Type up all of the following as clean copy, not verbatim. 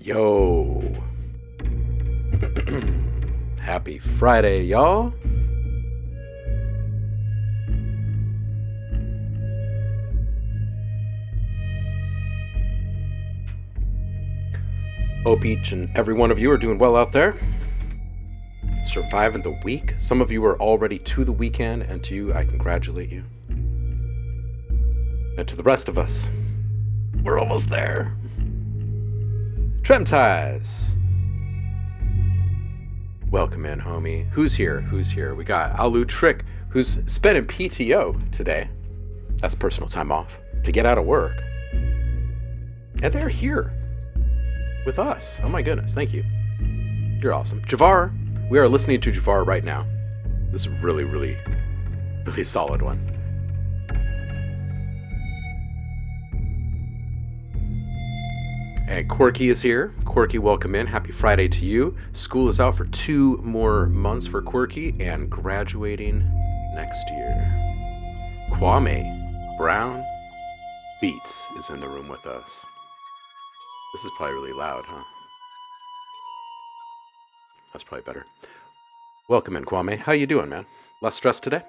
Yo. Happy Friday, y'all. Hope each and every one of you are doing well out there. Surviving the week. Some of you are already to the weekend, and to you, I congratulate you. And to the rest of us, We're almost there. Tremties. Welcome in, homie. Who's here? Who's here? We got Alu Trick, who's spending PTO today. That's personal time off to get out of work. And they're here with us. Oh my goodness, thank you. You're awesome. Javar, we are listening to Javar right now. This is a really, really, really solid one. And Quirky is here. Quirky, welcome in. Happy Friday to you. School is out for 2 more months for Quirky and graduating next year. Kwame Brown Beats is in the room with us. This is probably really loud, huh? That's probably better. Welcome in, Kwame. How you doing, man? Less stressed today?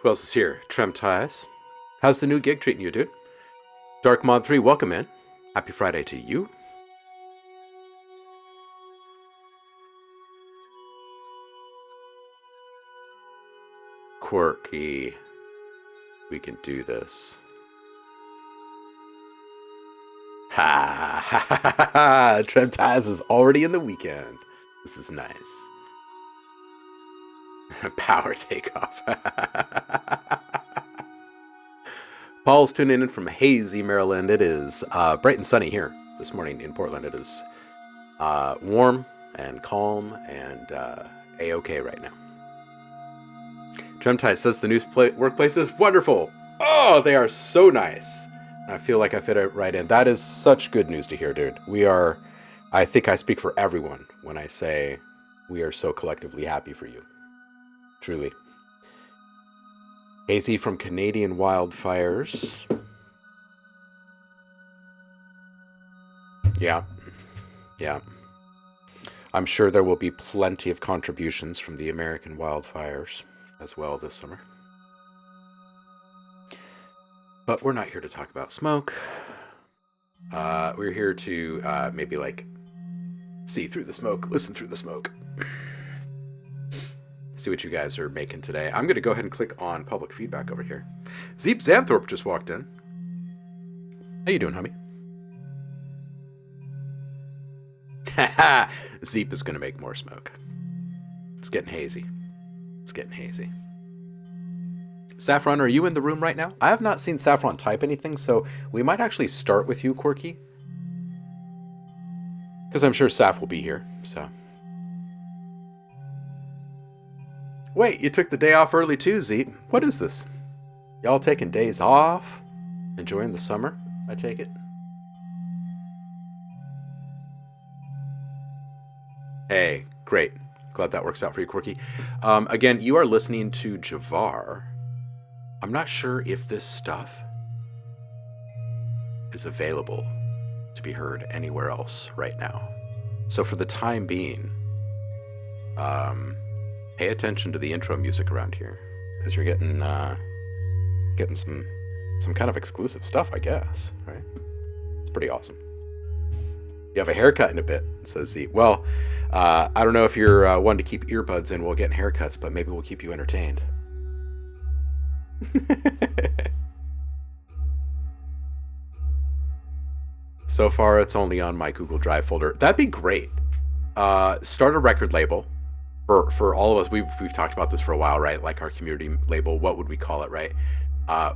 Who else is here? Tremties. How's the new gig treating you, dude? Dark Mod 3, welcome in. Happy Friday to you. Quirky. We can do this. Ha ha ha ha ha! Tremties is already in the weekend. This is nice. Power takeoff. Paul's tuning in from hazy Maryland. It is bright and sunny here this morning in Portland. It is warm and calm and a-okay right now. Tremtie says the new workplace is wonderful. Oh, they are so nice. I feel like I fit it right in. That is such good news to hear, dude. We are, I think I speak for everyone when I say we are so collectively happy for you. Truly. Hazy from Canadian wildfires. Yeah. Yeah. I'm sure there will be plenty of contributions from the American wildfires as well this summer. But we're not here to talk about smoke. We're here to maybe like see through the smoke, listen through the smoke. See what you guys are making today. I'm going to go ahead and click on public feedback over here. Zeep Xanthorpe just walked in. How you doing, homie? Zeep is going to make more smoke. It's getting hazy. It's getting hazy. Saffron, are you in the room right now? I have not seen Saffron type anything, so we might actually start with you, Quirky. Because I'm sure Saff will be here, so... Wait, you took the day off early too, Zeep. What is this? Y'all taking days off? Enjoying the summer, I take it? Hey, great. Glad that works out for you, Quirky. Again, you are listening to Javar. I'm not sure if this stuff is available to be heard anywhere else right now. So for the time being, pay attention to the intro music around here, because you're getting some kind of exclusive stuff, I guess, right? It's pretty awesome. You have a haircut in a bit, says Z. Well, I don't know if you're one to keep earbuds in while getting haircuts, but maybe we'll keep you entertained. So far, it's only on my Google Drive folder. That'd be great. Start a record label. For all of us, we've talked about this for a while, right? Like our community label, what would we call it, right?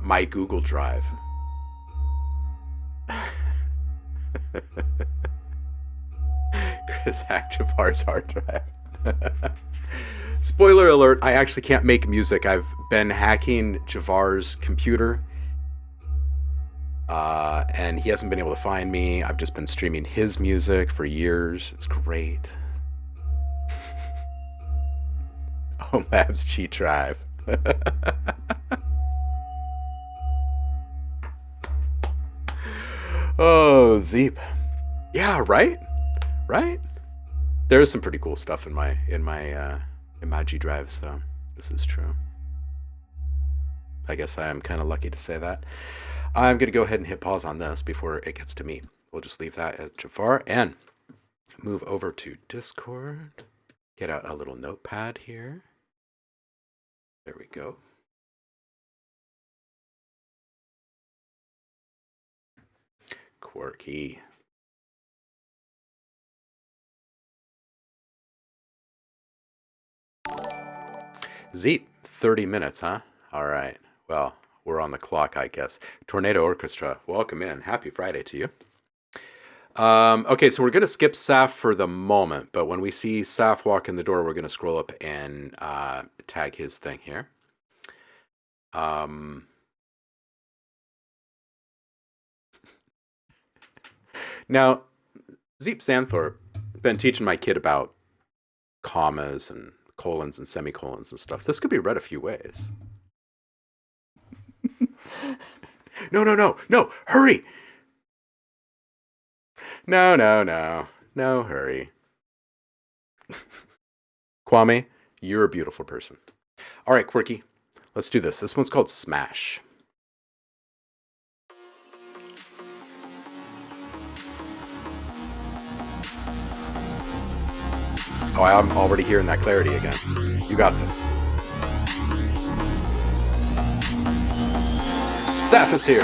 My Google Drive. Chris hacked Javar's hard drive. Spoiler alert, I actually can't make music. I've been hacking Javar's computer. And he hasn't been able to find me. I've just been streaming his music for years. It's great. OhmLab's cheat drive. Oh, Zeep. Yeah, right? Right? There's some pretty cool stuff in my G drives, though. This is true. I guess I am kind of lucky to say that. I'm going to go ahead and hit pause on this before it gets to me. We'll just leave that at Jafar and move over to Discord. Get out a little notepad here. There we go. Quirky. Zeep, 30 minutes, huh? All right. Well, we're on the clock, I guess. Tornado Orchestra, welcome in. Happy Friday to you. Okay, so we're going to skip Saf for the moment, but when we see Saf walk in the door, we're going to scroll up and tag his thing here. Now, Zeep Santhorpe, been teaching my kid about commas and colons and semicolons and stuff. This could be read a few ways. No, hurry! No, hurry. Kwame, you're a beautiful person. All right, Quirky, let's do this. This one's called Smash. Oh, I'm already hearing that clarity again. You got this. Saf is here.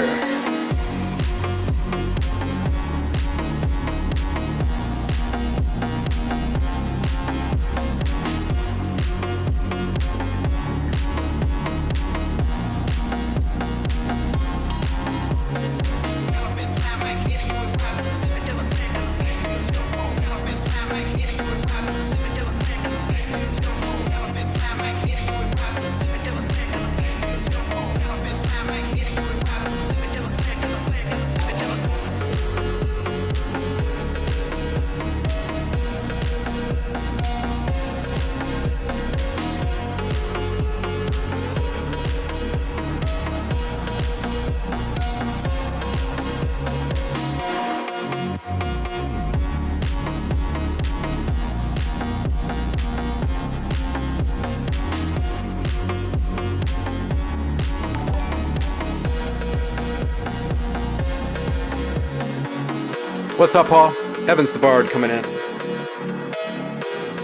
What's up, Paul? Evans the Bard coming in.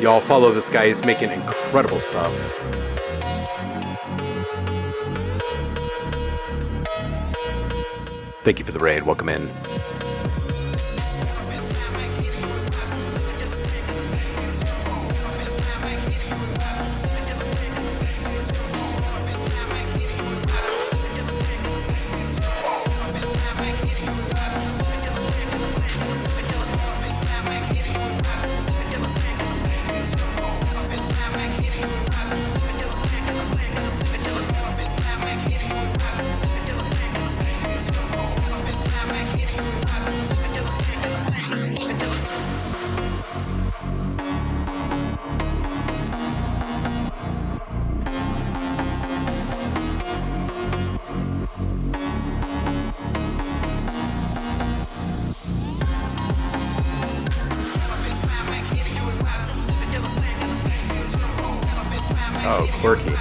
Y'all follow this guy. He's making incredible stuff. Thank you for the raid. Welcome in. Oh, quirky.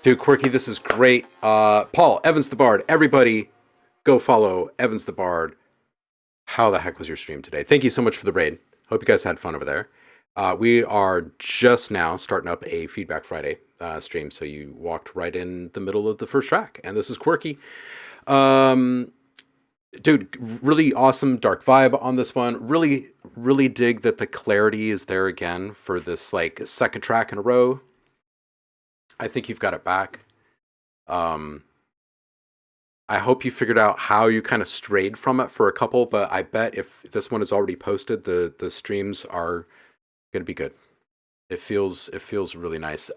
Dude, Quirky, this is great. Paul, Evans the Bard, everybody go follow Evans the Bard. How the heck was your stream today? Thank you so much for the raid. Hope you guys had fun over there. We are just now starting up a Feedback Friday stream, so you walked right in the middle of the first track. And this is Quirky. Dude, really awesome dark vibe on this one. Really, really dig that the clarity is there again for this like second track in a row. I think you've got it back. I hope you figured out how you kind of strayed from it for a couple, but I bet if this one is already posted, the streams are going to be good. It feels really nice.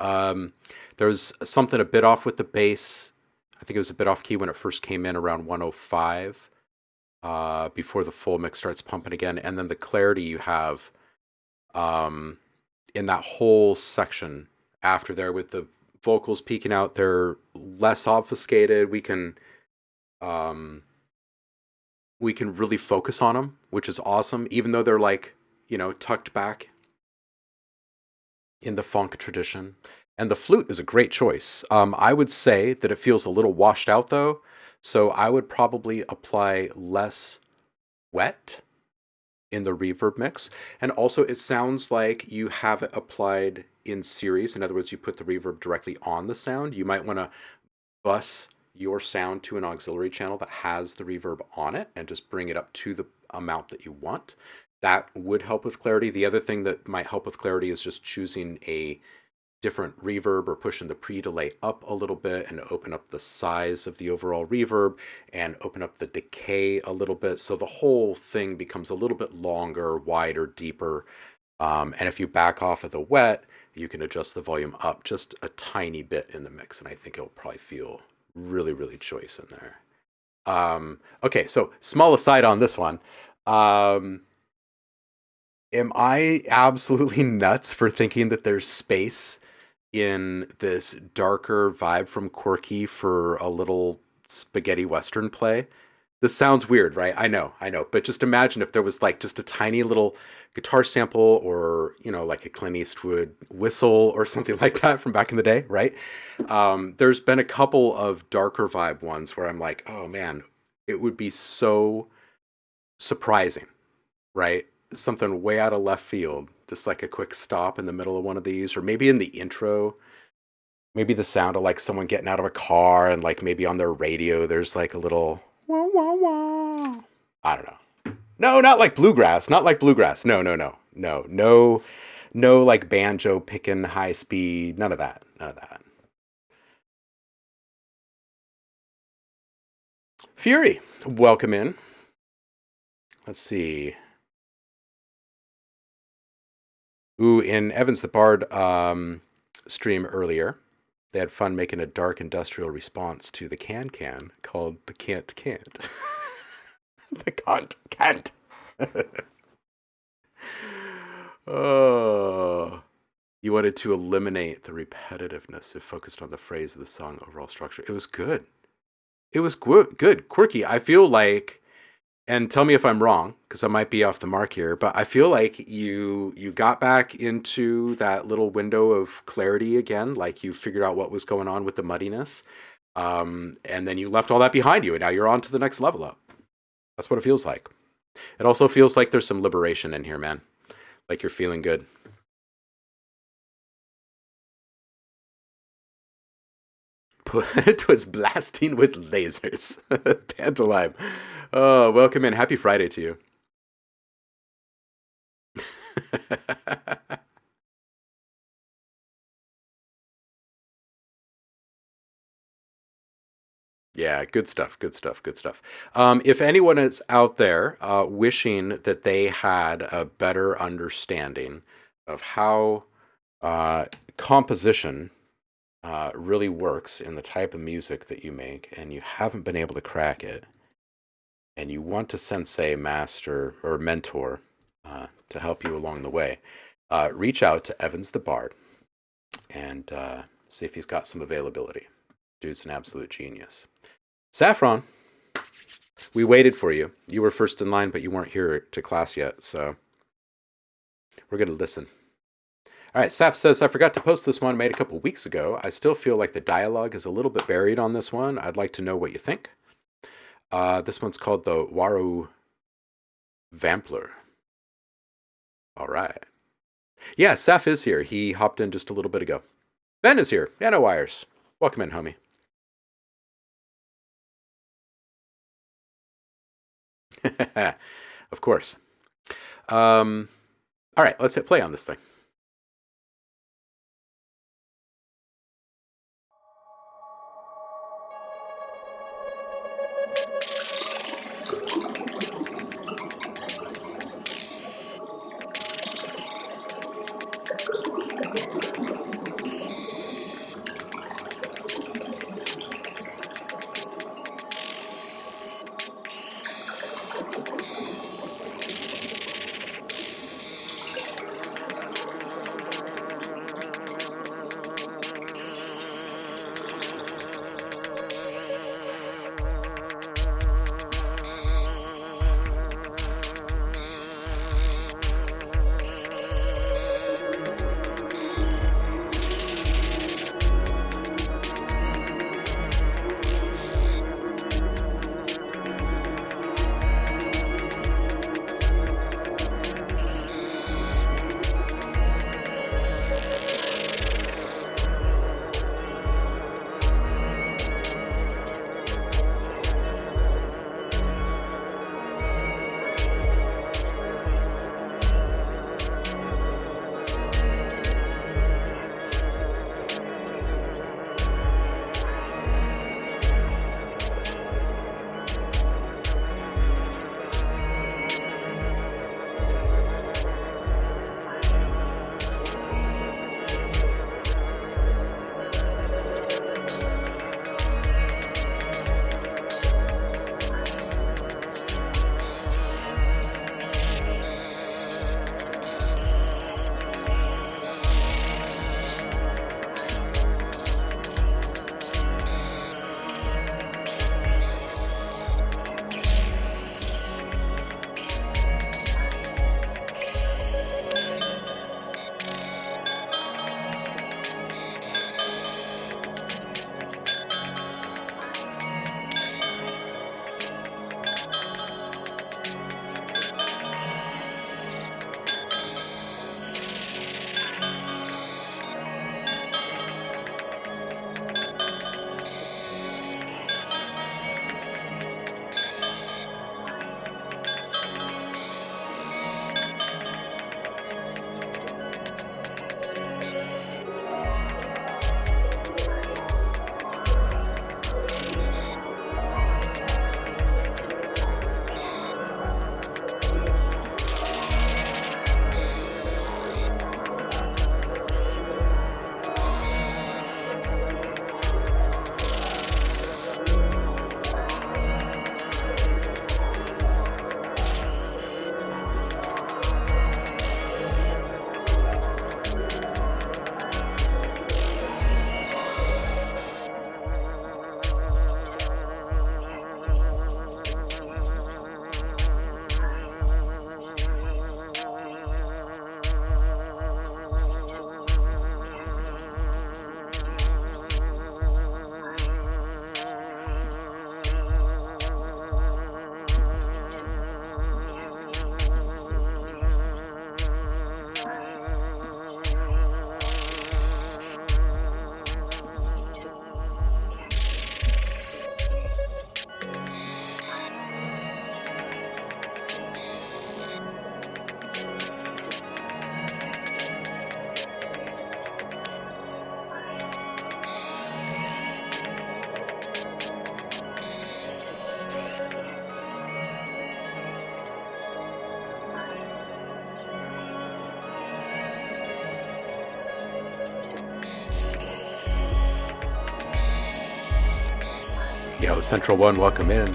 There's something a bit off with the bass. I think it was a bit off key when it first came in around 105, before the full mix starts pumping again, and then the clarity you have um, in that whole section after there with the vocals peeking out, they're less obfuscated. Um, we can really focus on them, which is awesome, even though they're like, tucked back in the funk tradition. And the flute is a great choice. I would say that it feels a little washed out though, so I would probably apply less wet in the reverb mix. And also, it sounds like you have it applied in series. In other words, you put the reverb directly on the sound. You might want to bus your sound to an auxiliary channel that has the reverb on it and just bring it up to the amount that you want. That would help with clarity. The other thing that might help with clarity is just choosing a different reverb or pushing the pre-delay up a little bit and open up the size of the overall reverb and open up the decay a little bit so the whole thing becomes a little bit longer, wider, deeper. And if you back off of the wet, you can adjust the volume up just a tiny bit in the mix, and I think it'll probably feel really, really choice in there. Okay, so small aside on this one. Am I absolutely nuts for thinking that there's space in this darker vibe from Corky for a little spaghetti western play? This sounds weird, right? I know. But just imagine if there was like just a tiny little guitar sample or, like a Clint Eastwood whistle or something like that from back in the day, right? There's been a couple of darker vibe ones where I'm like, oh man, it would be so surprising, right? Something way out of left field, just like a quick stop in the middle of one of these, or maybe in the intro, maybe the sound of like someone getting out of a car and like maybe on their radio, there's like a little wah, wah, wah. I don't know. No, not like bluegrass. Not like bluegrass. No, no, no. No, no, no, like banjo picking high speed. None of that. None of that. Fury, welcome in. Let's see. Ooh, in Evans the Bard stream earlier, they had fun making a dark industrial response to the can called the can't. The can't. Oh, you wanted to eliminate the repetitiveness. It focused on the phrase of the song overall structure. It was good. It was good. Quirky. I feel like, and tell me if I'm wrong, because I might be off the mark here, but I feel like you got back into that little window of clarity again, like you figured out what was going on with the muddiness, and then you left all that behind you, and now you're on to the next level up. That's what it feels like. It also feels like there's some liberation in here, man. Like you're feeling good. It was blasting with lasers. Pantomime. Oh, welcome in. Happy Friday to you. Yeah, good stuff, good stuff, good stuff. If anyone is out there wishing that they had a better understanding of how composition really works in the type of music that you make, and you haven't been able to crack it, and you want to sensei, master, or mentor to help you along the way, reach out to Evans the Bard and see if he's got some availability. Dude's an absolute genius. Saffron, we waited for you. You were first in line, but you weren't here to class yet, so we're going to listen. All right, Saf says, I forgot to post this one made a couple weeks ago. I still feel like the dialogue is a little bit buried on this one. I'd like to know what you think. This one's called the Waru Vampler. All right. Yeah, Saf is here. He hopped in just a little bit ago. Ben is here. Nanowires. Welcome in, homie. Of course. All right, let's hit play on this thing. Yo, Central One, welcome in.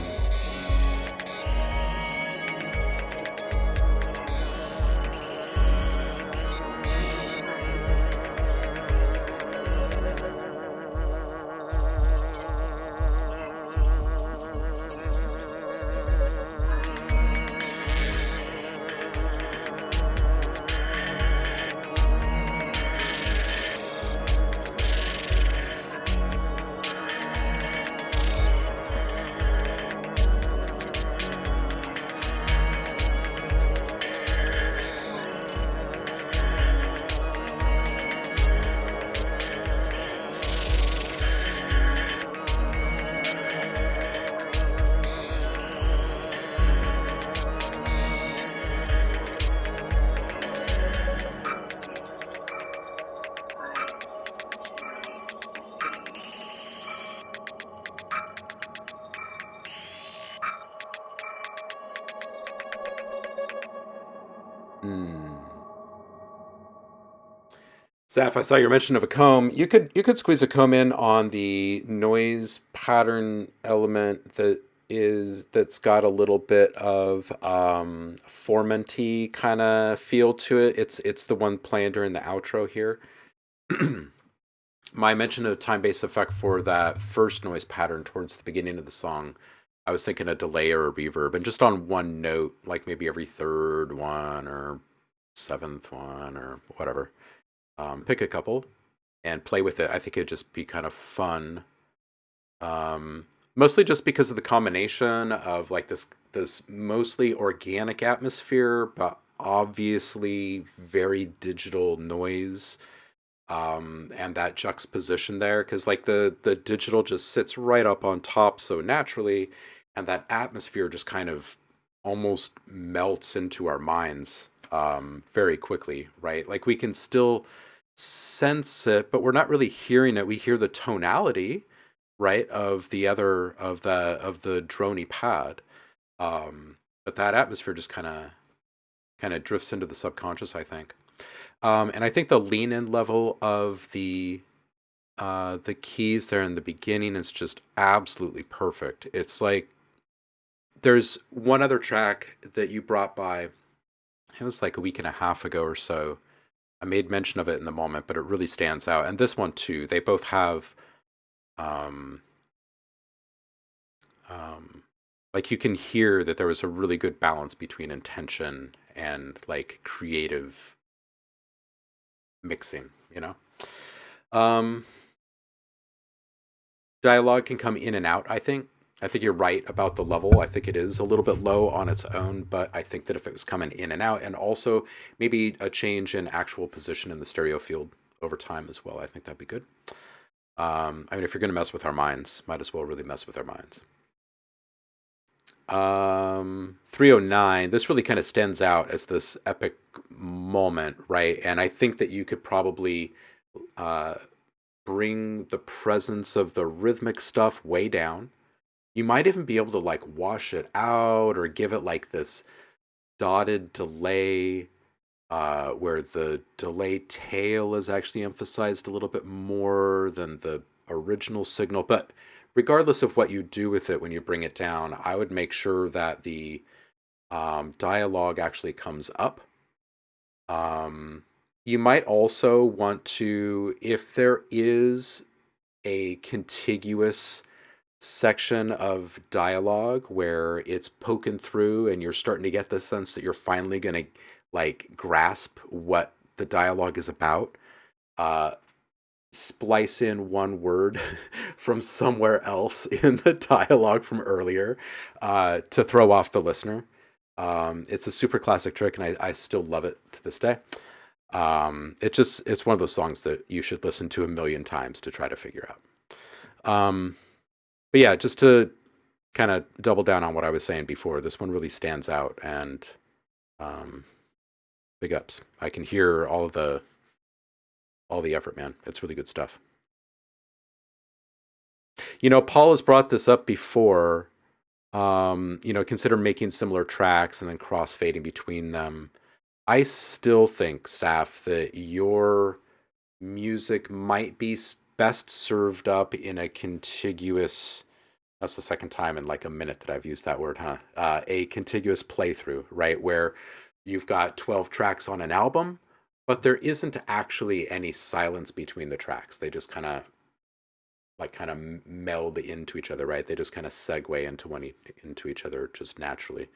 Zaf, I saw your mention of a comb. You could squeeze a comb in on the noise pattern element that's got a little bit of formanty kind of feel to it. It's the one playing during the outro here. My mention of time based effect for that first noise pattern towards the beginning of the song, I was thinking a delay or a reverb, and just on one note, like maybe every third one or seventh one or whatever. Pick a couple and play with it. I think it'd just be kind of fun. Mostly just because of the combination of like this mostly organic atmosphere, but obviously very digital noise. And that juxtaposition there, because like the digital just sits right up on top so naturally, and that atmosphere just kind of almost melts into our minds very quickly, right? Like we can still sense it, but we're not really hearing it. We hear the tonality, right, of the droney pad, but that atmosphere just kind of drifts into the subconscious, I think. And I think the lean in level of the keys there in the beginning is just absolutely perfect. It's like there's one other track that you brought by. It was like a week and a half ago or so. I made mention of it in the moment, but it really stands out. And this one too. They both have, um, like you can hear that there was a really good balance between intention and like creative mixing. You know. Um, Dialogue can come in and out, I think. I think you're right about the level. I think it is a little bit low on its own, but I think that if it was coming in and out, and also maybe a change in actual position in the stereo field over time as well, I think that'd be good. I mean, if you're going to mess with our minds, might as well really mess with our minds. 309, this really kind of stands out as this epic moment, right? And I think that you could probably uh, bring the presence of the rhythmic stuff way down. You might even be able to like wash it out or give it like this dotted delay where the delay tail is actually emphasized a little bit more than the original signal. But regardless of what you do with it when you bring it down, I would make sure that the dialogue actually comes up. You might also want to, if there is a contiguous section of dialogue where it's poking through and you're starting to get the sense that you're finally going to like grasp what the dialogue is about, uh splice in one word from somewhere else in the dialogue from earlier to throw off the listener. It's a super classic trick, and I still love it to this day. It's one of those songs that you should listen to a million times to try to figure out. But yeah, just to kind of double down on what I was saying before, this one really stands out, and um, big ups. I can hear all the effort, man. It's really good stuff. You know, Paul has brought this up before. Consider making similar tracks and then crossfading between them. I still think, Saf, that your music might be best served up in a contiguous That's the second time in like a minute that I've used that word, huh? A contiguous playthrough, right? Where you've got 12 tracks on an album, but there isn't actually any silence between the tracks. They just kind of meld into each other, right? They just kind of segue into each other just naturally.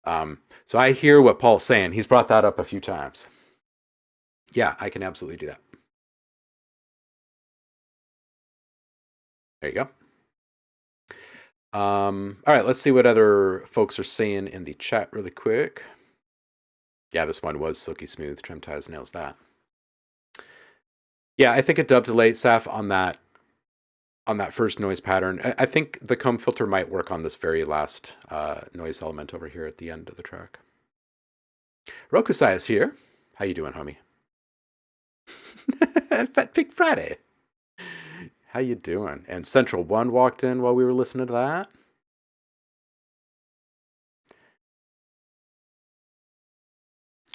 So I hear what Paul's saying. He's brought that up a few times. Yeah, I can absolutely do that. There you go. All right, let's see what other folks are saying in the chat really quick. Yeah, this one was silky smooth. Trim ties nails that. Yeah, I think a dub delay, Saf, on that first noise pattern. I think the comb filter might work on this very last noise element over here at the end of the track. Rokusai is here. How you doing, homie? Fat Pig Friday. How you doing? And Central One walked in while we were listening to that.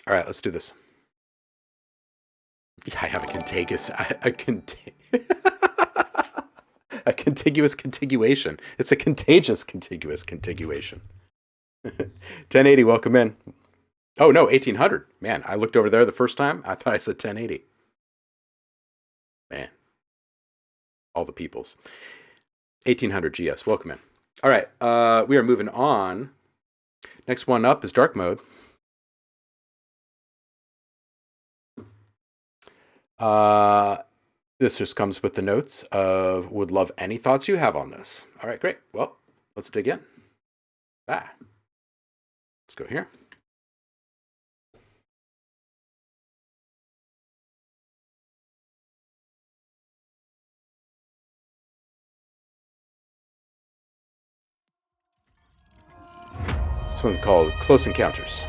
All right, let's do this. Yeah, I have a contiguous, a contiguous contiguation. It's a contagious contiguous contiguation. 1080, welcome in. Oh no, 1800. Man, I looked over there the first time. I thought I said 1080. Man, all the peoples. 1800 GS, welcome in. All right, we are moving on. Next one up is dark mode. This just comes with the notes of would love any thoughts you have on this. All right, great. Well, let's dig in. Let's go here. This one's called Close Encounters.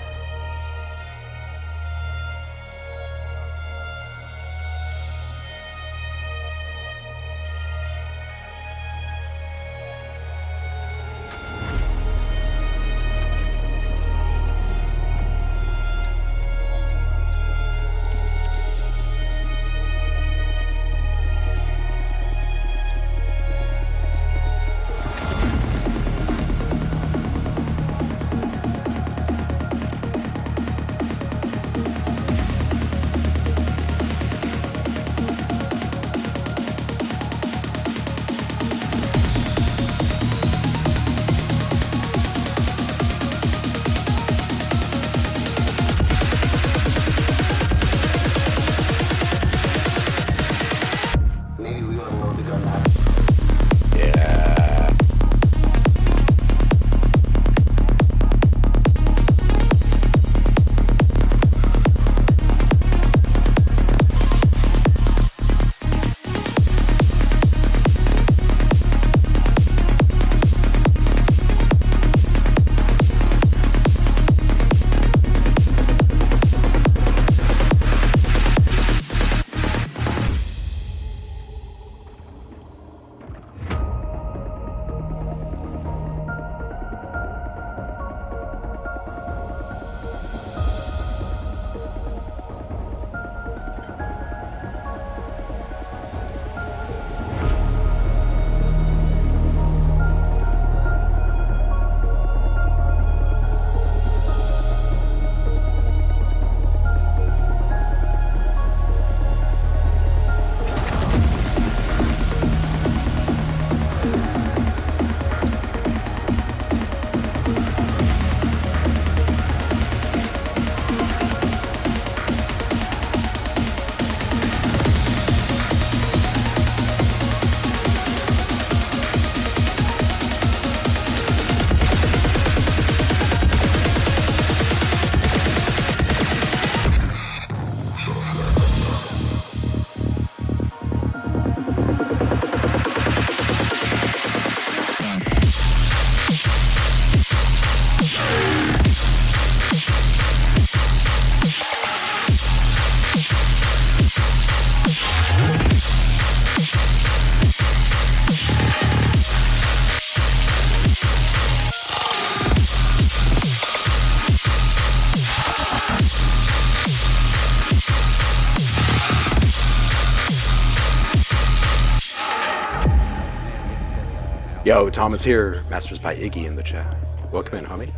Yo, Thomas here, Masters by Iggy in the chat. Welcome in, homie.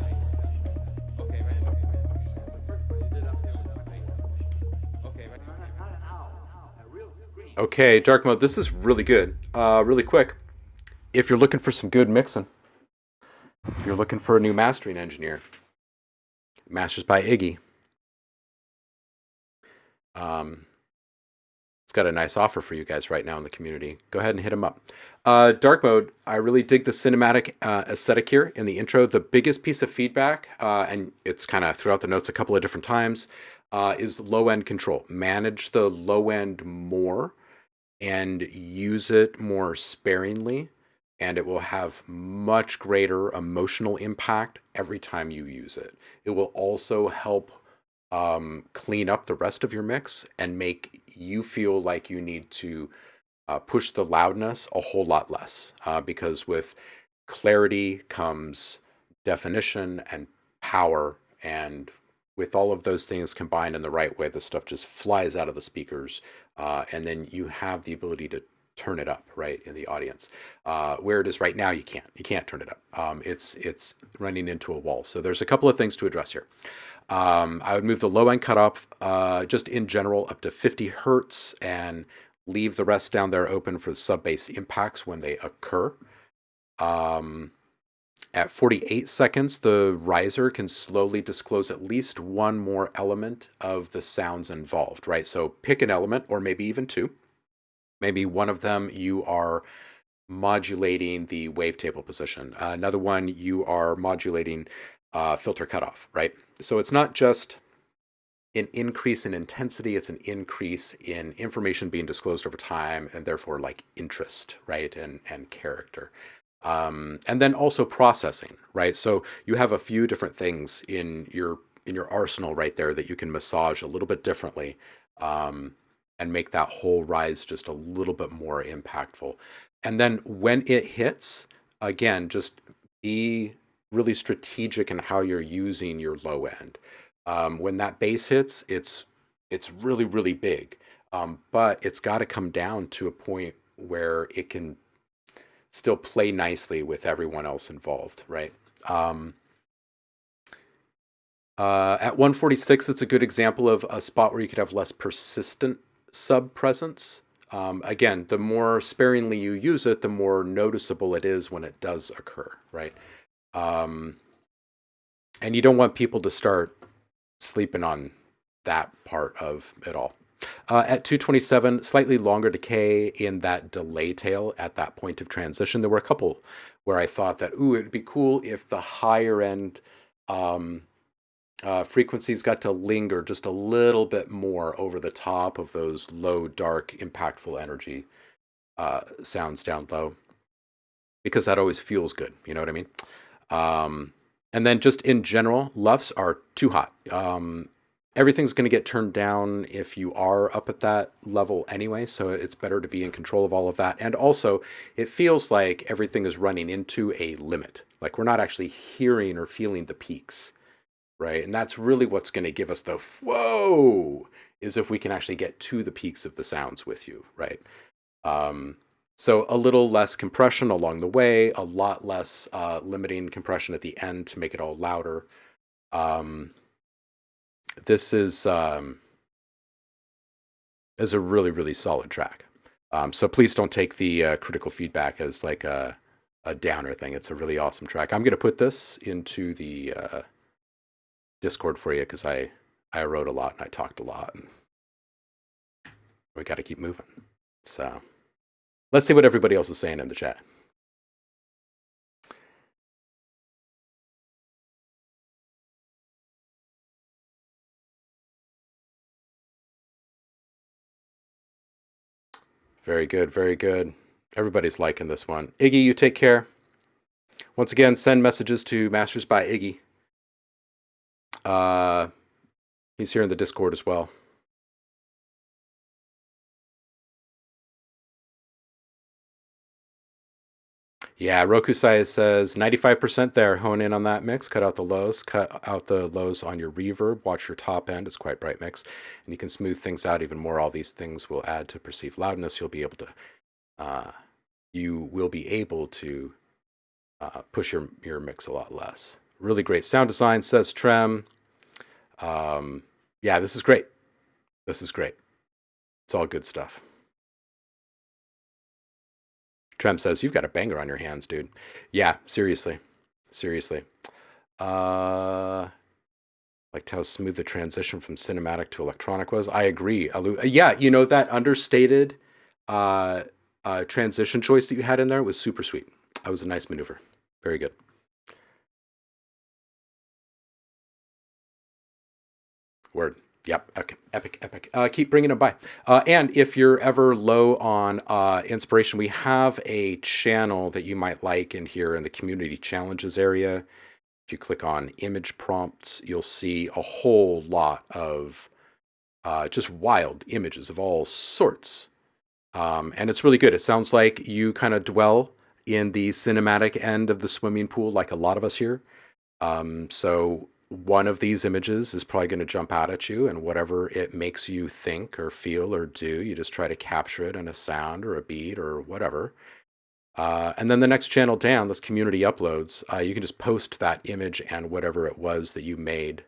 Okay, dark mode, this is really good. Really quick. If you're looking for some good mixing, if you're looking for a new mastering engineer, Masters by Iggy. It's got a nice offer for you guys right now in the community. Go ahead and hit him up. Dark mode, I really dig the cinematic aesthetic here in the intro. The biggest piece of feedback, and it's kind of throughout the notes a couple of different times, is low end control. Manage the low end more and use it more sparingly, and it will have much greater emotional impact every time you use it. It will also help clean up the rest of your mix and make you feel like you need to push the loudness a whole lot less, because with clarity comes definition and power, and with all of those things combined in the right way, the stuff just flies out of the speakers, and then you have the ability to turn it up right in the audience. Where it is right now, you can't turn it up. It's running into a wall. So there's a couple of things to address here. I would move the low end cutoff just in general up to 50 hertz and leave the rest down there open for the sub bass impacts when they occur. At 48 seconds, the riser can slowly disclose at least one more element of the sounds involved, right? So pick an element, or maybe even two. Maybe one of them you are modulating the wavetable position. Another one you are modulating filter cutoff, right? So it's not just an increase in intensity, it's an increase in information being disclosed over time, and therefore like interest, right? And character. And then also processing, right? So you have a few different things in your arsenal right there that you can massage a little bit differently, and make that whole rise just a little bit more impactful. And then when it hits, again, just be really strategic in how you're using your low end. When that bass hits, it's really, really big, but it's got to come down to a point where it can still play nicely with everyone else involved, right? At 146, it's a good example of a spot where you could have less persistent sub presence. Again, the more sparingly you use it, the more noticeable it is when it does occur, right? And you don't want people to start sleeping on that part of it all. At 227, slightly longer decay in that delay tail at that point of transition. There were a couple where I thought that, ooh, it'd be cool if the higher end frequencies got to linger just a little bit more over the top of those low, dark, impactful energy sounds down low, because that always feels good. You know what I mean? And then just in general, LUFs are too hot. Everything's going to get turned down if you are up at that level anyway, so it's better to be in control of all of that. And also, it feels like everything is running into a limit. Like we're not actually hearing or feeling the peaks, right? And that's really what's going to give us the whoa, is if we can actually get to the peaks of the sounds with you, right? So a little less compression along the way, a lot less limiting compression at the end to make it all louder. This is a really, really solid track. So please don't take the critical feedback as like a downer thing. It's a really awesome track. I'm going to put this into the Discord for you because I wrote a lot and I talked a lot. And we got to keep moving. So let's see what everybody else is saying in the chat. Very good, very good. Everybody's liking this one. Iggy, you take care. Once again, send messages to Masters by Iggy. He's here in the Discord as well. Yeah, Rokusai says 95% there. Hone in on that mix. Cut out the lows. Cut out the lows on your reverb. Watch your top end. It's quite bright mix. And you can smooth things out even more. All these things will add to perceived loudness. You'll be able to push your mix a lot less. Really great sound design, says Trem. Yeah, this is great. This is great. It's all good stuff. Trem says, you've got a banger on your hands, dude. Yeah, seriously. Seriously. Liked how smooth the transition from cinematic to electronic was. I agree. Yeah, you know, that understated transition choice that you had in there was super sweet. That was a nice maneuver. Very good. Word. Yep. Okay. Epic. Epic. Keep bringing them by. And if you're ever low on inspiration, we have a channel that you might like in here in the community challenges area. If you click on image prompts, you'll see a whole lot of just wild images of all sorts. And it's really good. It sounds like you kind of dwell in the cinematic end of the swimming pool, like a lot of us here. So one of these images is probably going to jump out at you, and whatever it makes you think or feel or do, you just try to capture it in a sound or a beat or whatever. And then the next channel down, this community uploads, you can just post that image and whatever it was that you made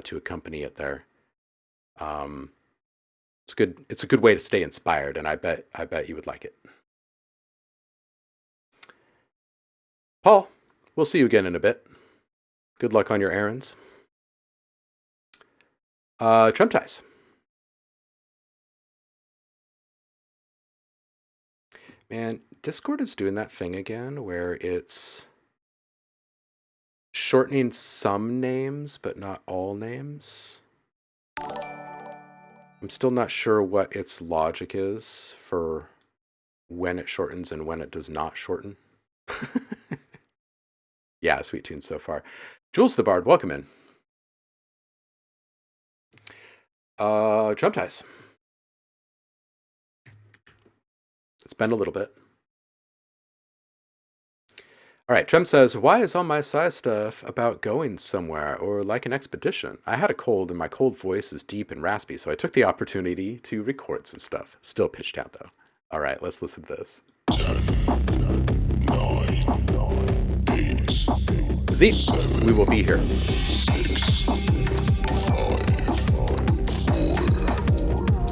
to accompany it there. It's good. It's a good way to stay inspired, and I bet you would like it. Paul, we'll see you again in a bit. Good luck on your errands. Trem ties. Man, Discord is doing that thing again where it's shortening some names, but not all names. I'm still not sure what its logic is for when it shortens and when it does not shorten. Yeah, sweet tunes so far. Jules the Bard, welcome in. Trem ties. It's been a little bit. All right, Trem says, why is all my side stuff about going somewhere or like an expedition? I had a cold and my cold voice is deep and raspy, so I took the opportunity to record some stuff. Still pitched out though. All right, let's listen to this. 10, 9, 8, Zeep, 7, we will be here. 6, 5, 4,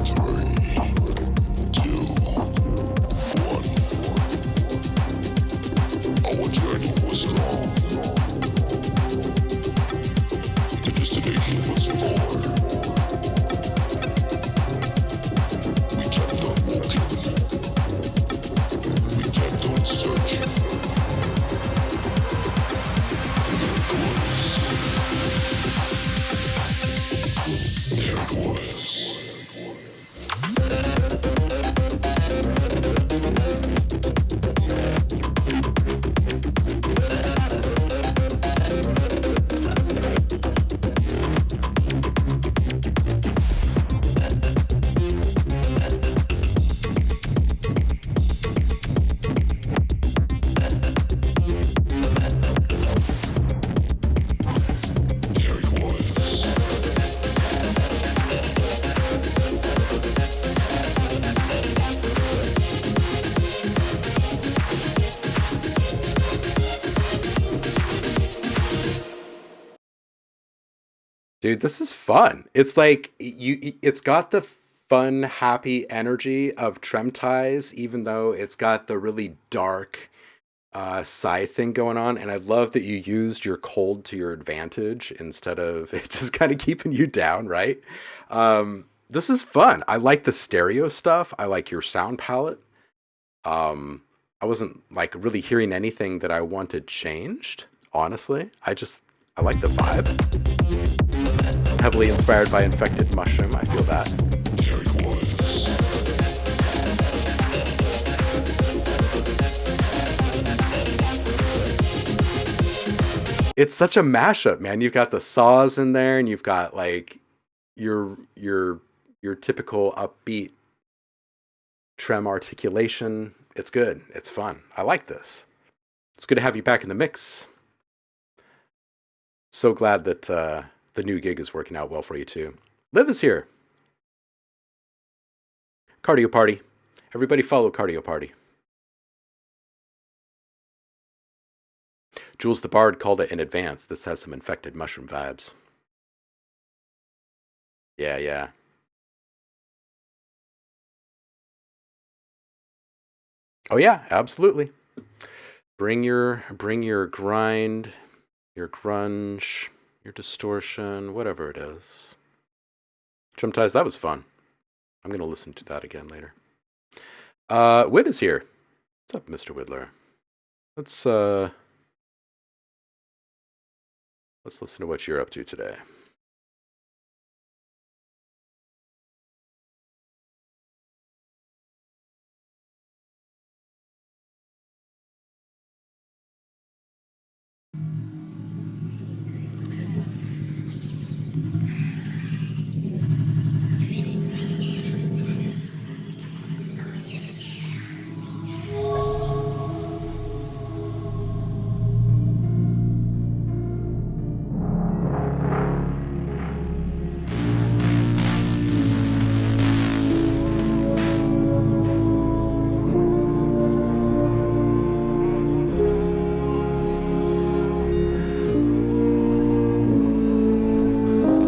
3, 2, 1. Our journey was long. The destination was far. We kept on walking. We kept on searching. And there it was. Dude, this is fun. It's like it's got the fun, happy energy of Trem ties, even though it's got the really dark scythe thing going on. And I love that you used your cold to your advantage instead of it just kind of keeping you down, right? This is fun. I like the stereo stuff. I like your sound palette. I wasn't like really hearing anything that I wanted changed, honestly. I like the vibe. Heavily inspired by Infected Mushroom, I feel that. It's such a mashup, man. You've got the saws in there, and you've got like your typical upbeat Trem articulation. It's good. It's fun. I like this. It's good to have you back in the mix. So glad that the new gig is working out well for you too. Liv is here. Cardio Party. Everybody follow Cardio Party. Jules the Bard called it in advance. This has some infected mushroom vibes. Yeah, yeah. Oh yeah, absolutely. Bring your grind, your grunge, your distortion, whatever it is. Sometimes that was fun. I'm gonna listen to that again later. Whit is here. What's up, Mr. Whittler? Let's listen to what you're up to today.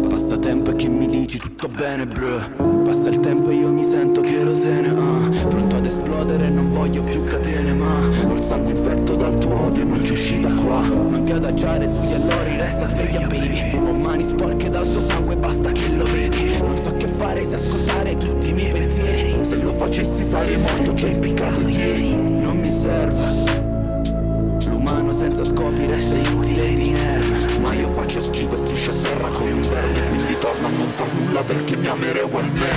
Passa tempo e che mi dici tutto bene, bro. Passa il tempo e io mi sento kerosene, pronto ad esplodere, non voglio più catene, ma ho il sangue infetto dal tuo odio, non c'è uscita qua. Non ti adagiare sugli allori, resta sveglia, baby. Ho mani sporche dal tuo sangue, basta che lo vedi. Non so che fare se ascoltare tutti i miei pensieri. Se lo facessi sarei morto, già impiccato ieri. Non mi serve. L'umano senza scopi resta inutile ed inerme. Ma io faccio schifo e striscio a terra come un verme. Quindi torno a non far nulla perché mi amerei ugual me.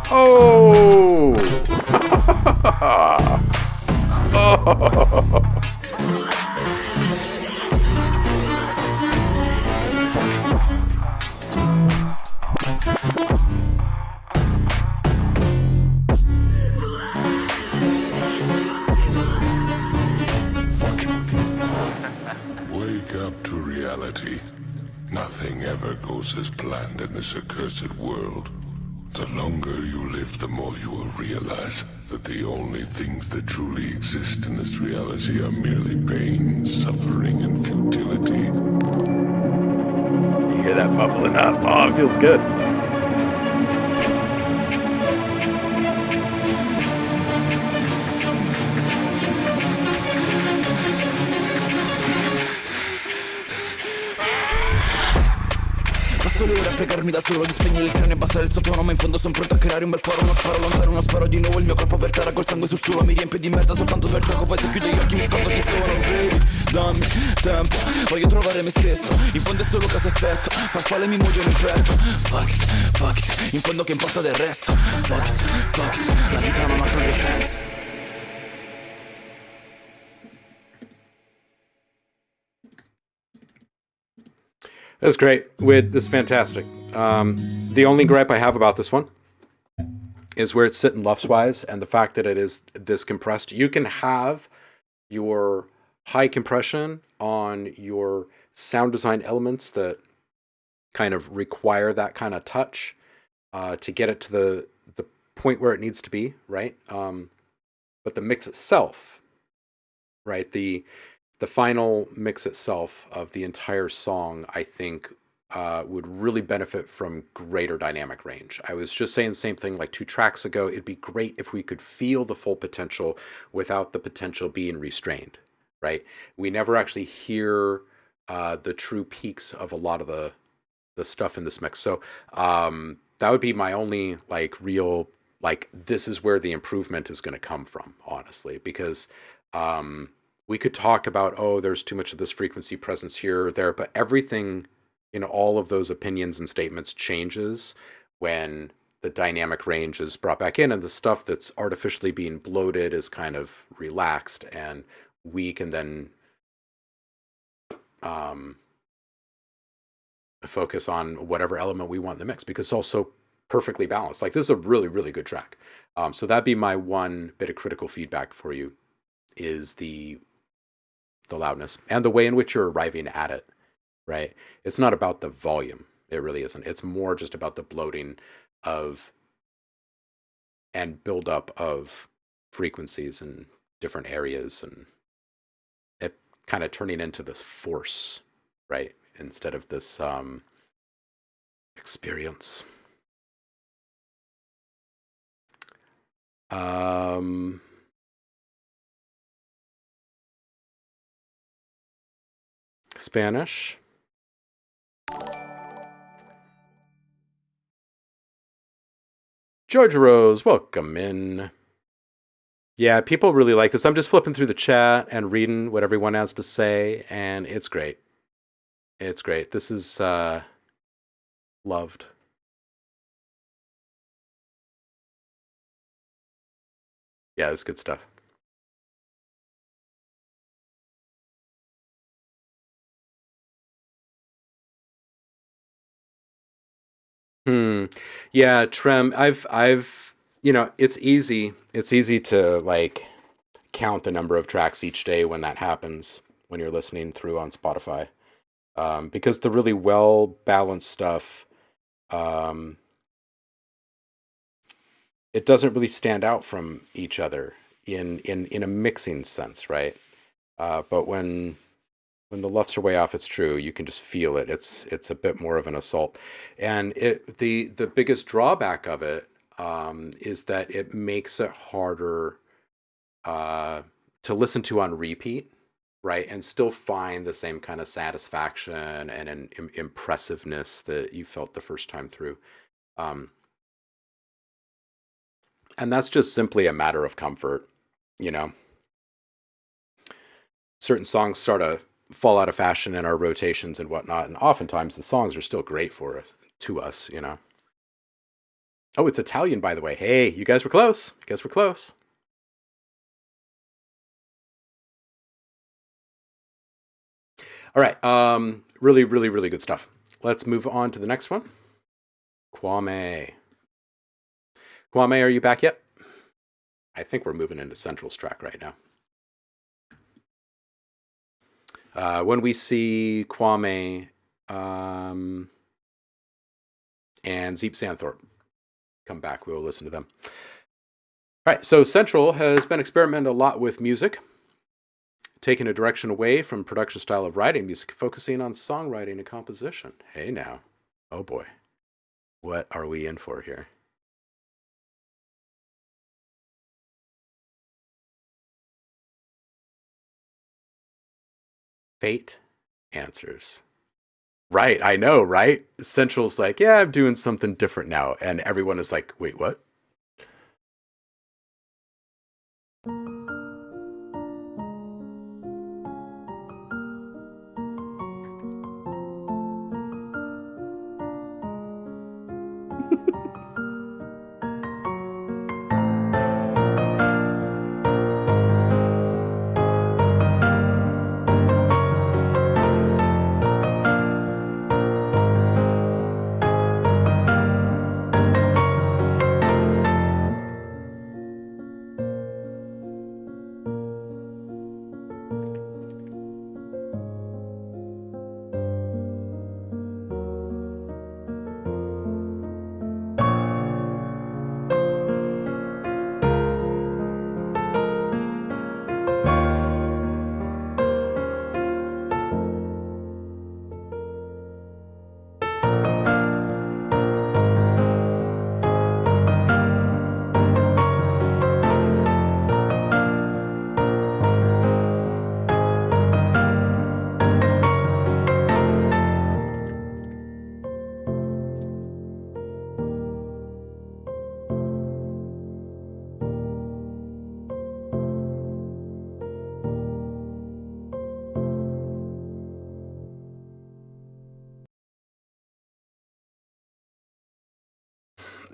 Oh! Oh! Wake up to reality. Nothing ever goes as planned in this accursed world. The longer you live, the more you will realize that the only things that truly exist in this reality are merely pain, suffering, and futility. You hear that bubbling up? Oh, it feels good. Solo ora a piegarmi da solo, di spegnere il cranio e basta il sottotono. Ma in fondo sono pronto a creare un bel foro, uno sparo lontano, uno sparo di nuovo. Il mio corpo per terra col sangue sul suolo mi riempie di merda soltanto per gioco. Poi se chiudo gli occhi mi scordo chi sono, baby. Dammi tempo, voglio trovare me stesso. In fondo è solo caso effetto, farfalle mi muoiono in petto. Fuck it, in fondo che importa del resto. Fuck it, la vita non ha proprio senso. That's great. This is fantastic. The only gripe I have about this one is where it's sitting left-wise and the fact that it is this compressed. You can have your high compression on your sound design elements that kind of require that kind of touch to get it to the point where it needs to be, right? But the mix itself, right? The final mix itself of the entire song, I think, would really benefit from greater dynamic range. I was just saying the same thing like 2 tracks ago. It'd be great if we could feel the full potential without the potential being restrained, right? We never actually hear the true peaks of a lot of the stuff in this mix. So that would be my only like real, like, this is where the improvement is going to come from, honestly, because we could talk about, oh, there's too much of this frequency presence here or there, but everything in all of those opinions and statements changes when the dynamic range is brought back in and the stuff that's artificially being bloated is kind of relaxed, and we can then focus on whatever element we want in the mix, because it's also perfectly balanced. Like, this is a really, really good track. So that'd be my one bit of critical feedback for you, is the loudness and the way in which you're arriving at it, right? It's not about the volume. It really isn't. It's more just about the bloating of and buildup of frequencies in different areas, and it kind of turning into this force, right? Instead of this experience. Spanish. George Rose, welcome in. Yeah, people really like this. I'm just flipping through the chat and reading what everyone has to say, and it's great. It's great. This is loved. Yeah, it's good stuff. Yeah, Trem, I've it's easy. It's easy to like count the number of tracks each day when that happens when you're listening through on Spotify. Because the really well balanced stuff, um, it doesn't really stand out from each other in a mixing sense, right? But when the lefts are way off, it's true. You can just feel it. It's a bit more of an assault, and the biggest drawback of it is that it makes it harder to listen to on repeat, right? And still find the same kind of satisfaction and an impressiveness that you felt the first time through. Um, and that's just simply a matter of comfort, you know. Certain songs sort of fall out of fashion in our rotations and whatnot, and oftentimes the songs are still great for us, to us, you know. Oh, it's Italian, by the way. Hey, you guys were close. You guys were close. All right. Really, really, really good stuff. Let's move on to the next one. Kwame. Kwame, are you back yet? I think we're moving into Central's track right now. When we see Kwame and Zeep Santhorpe come back, we'll listen to them. All right, so Central has been experimenting a lot with music, taking a direction away from production style of writing music, focusing on songwriting and composition. Hey now. Oh boy. What are we in for here? Fate answers. Right, I know, right? Central's like, yeah, I'm doing something different now. And everyone is like, wait, what?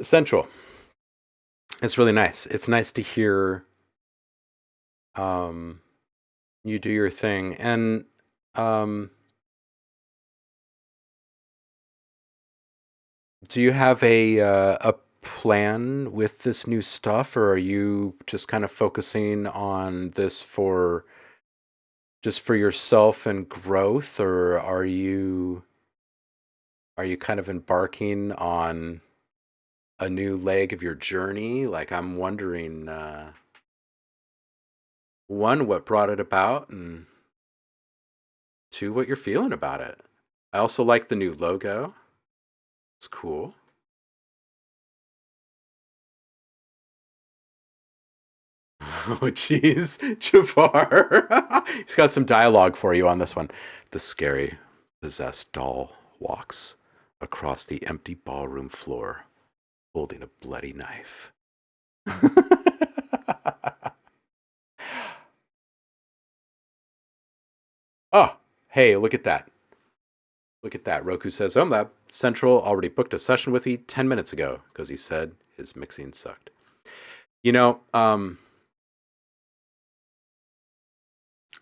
Central. It's really nice. It's nice to hear you do your thing. And do you have a plan with this new stuff, or are you just kind of focusing on this for just for yourself and growth, or are you kind of embarking on a new leg of your journey? Like, I'm wondering, one, what brought it about, and to what you're feeling about it. I also like the new logo. It's cool. Oh, jeez, Jafar. He's got some dialogue for you on this one. The scary, possessed doll walks across the empty ballroom floor, holding a bloody knife. Oh, hey, look at that. Look at that. Roku says, OhmLab Central already booked a session with me 10 minutes ago because he said his mixing sucked. You know,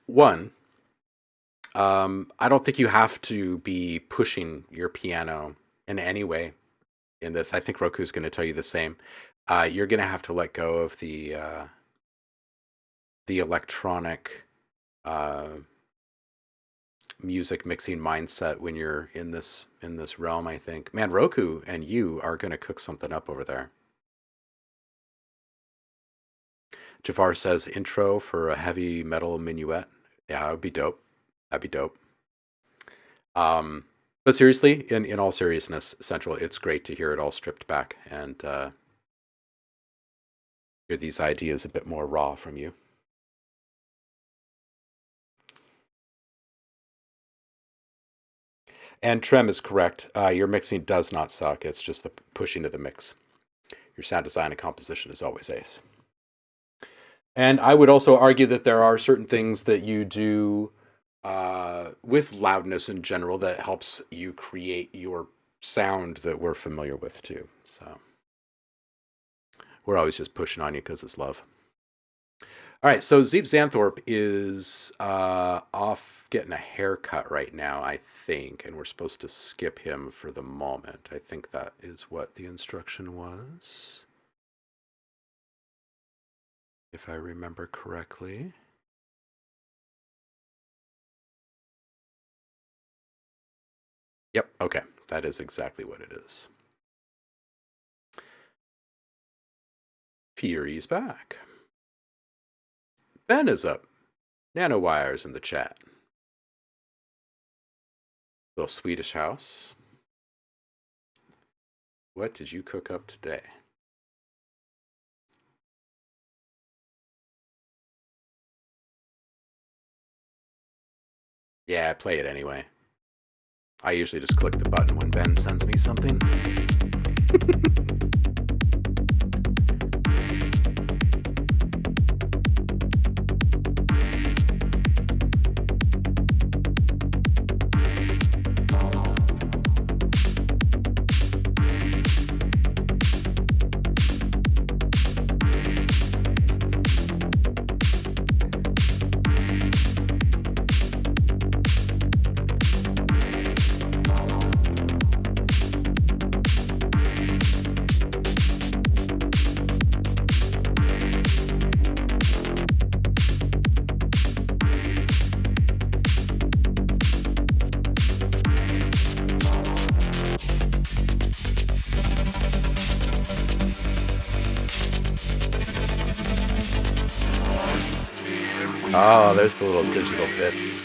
one, I don't think you have to be pushing your piano in any way in this. I think Roku's going to tell you the same. You're going to have to let go of the electronic music mixing mindset when you're in this realm. I think, man, Roku and you are going to cook something up over there. Jafar says intro for a heavy metal minuet. Yeah, that would be dope. That'd be dope. But seriously, in all seriousness, Central, it's great to hear it all stripped back and hear these ideas a bit more raw from you. And Trem is correct. Your mixing does not suck. It's just the pushing of the mix. Your sound design and composition is always ace. And I would also argue that there are certain things that you do with loudness in general that helps you create your sound that we're familiar with too. So we're always just pushing on you because it's love. All right, so Zeep Xanthorpe is off getting a haircut right now, I think, and we're supposed to skip him for the moment. I think that is what the instruction was, if I remember correctly. Yep, okay, that is exactly what it is. Fury's back. Ben is up. Nanowires in the chat. Little Swedish house. What did you cook up today? Yeah, play it anyway. I usually just click the button when Ben sends me something. Oh, there's the little digital bits.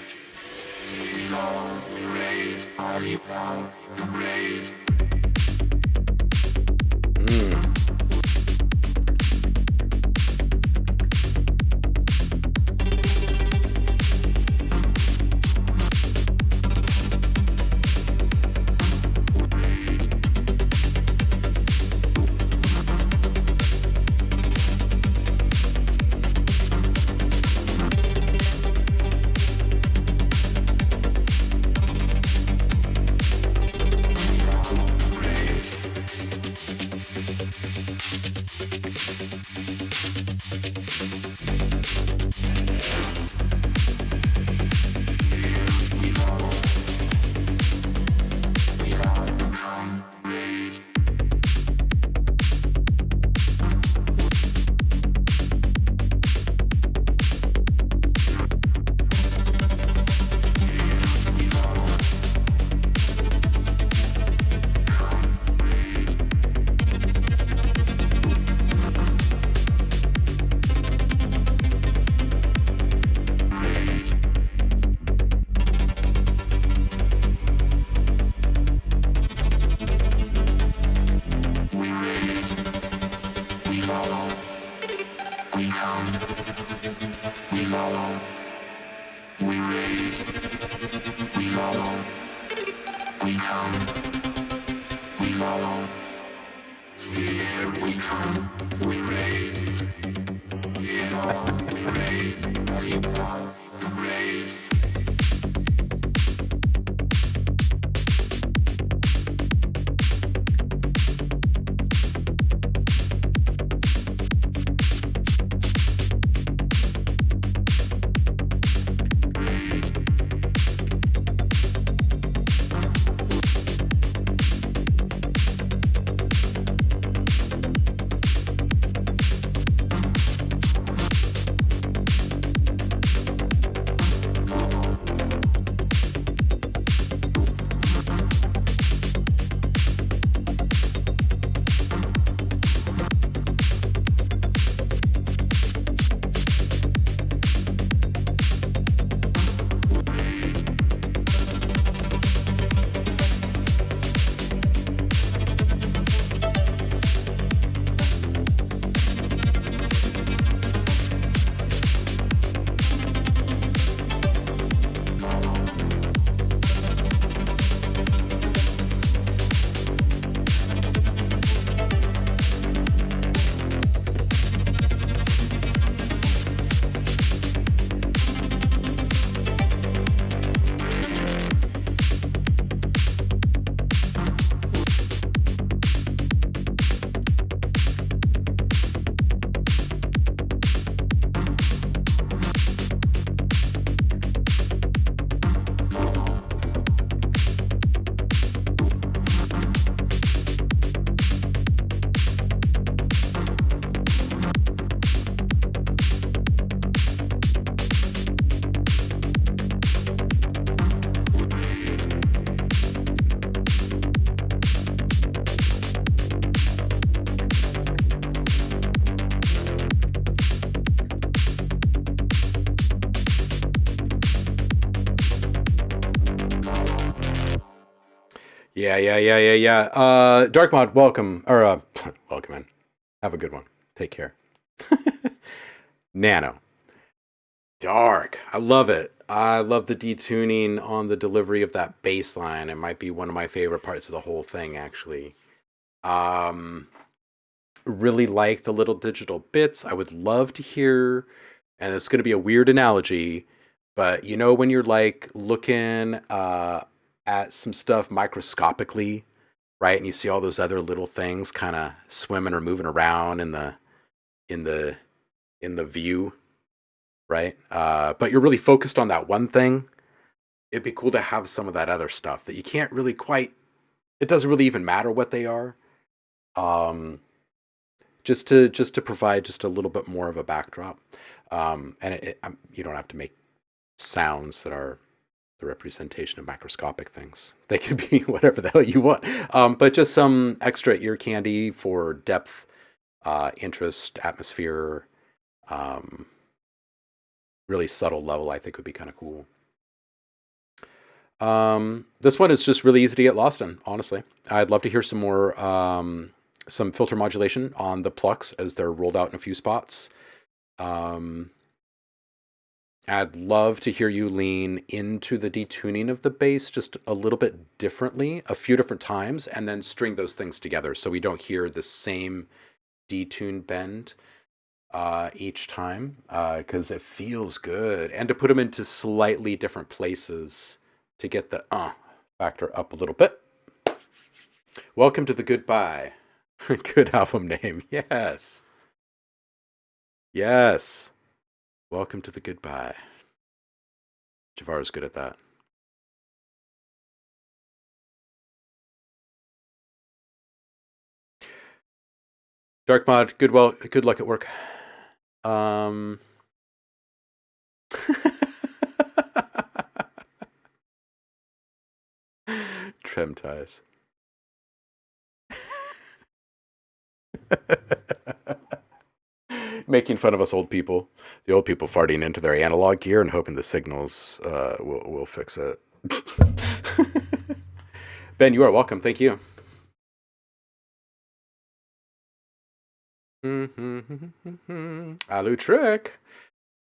Yeah. Dark Mod, welcome. Or, welcome in. Have a good one. Take care. Nano. Dark. I love it. I love the detuning on the delivery of that bass line. It might be one of my favorite parts of the whole thing, actually. Really like the little digital bits. I would love to hear, and it's going to be a weird analogy, but you know when you're like looking at some stuff microscopically, right? And you see all those other little things kind of swimming or moving around in the view, right? But you're really focused on that one thing. It'd be cool to have some of that other stuff that you can't really quite. It doesn't really even matter what they are. Just to provide just a little bit more of a backdrop, and you don't have to make sounds that are the representation of microscopic things. They could be whatever the hell you want, but just some extra ear candy for depth, interest, atmosphere, really subtle level. I think would be kind of cool. This one is just really easy to get lost in. Honestly, I'd love to hear some more. Some filter modulation on the plucks as they're rolled out in a few spots. I'd love to hear you lean into the detuning of the bass just a little bit differently, a few different times, and then string those things together so we don't hear the same detune bend each time, because it feels good. And to put them into slightly different places to get the factor up a little bit. Welcome to the Goodbye. Good album name. Yes. Welcome to the Goodbye. Javar's good at that. Dark Mod, good luck at work. Trim ties. Making fun of us old people. The old people farting into their analog gear and hoping the signals will fix it. Ben, you are welcome. Thank you. Alu Trick.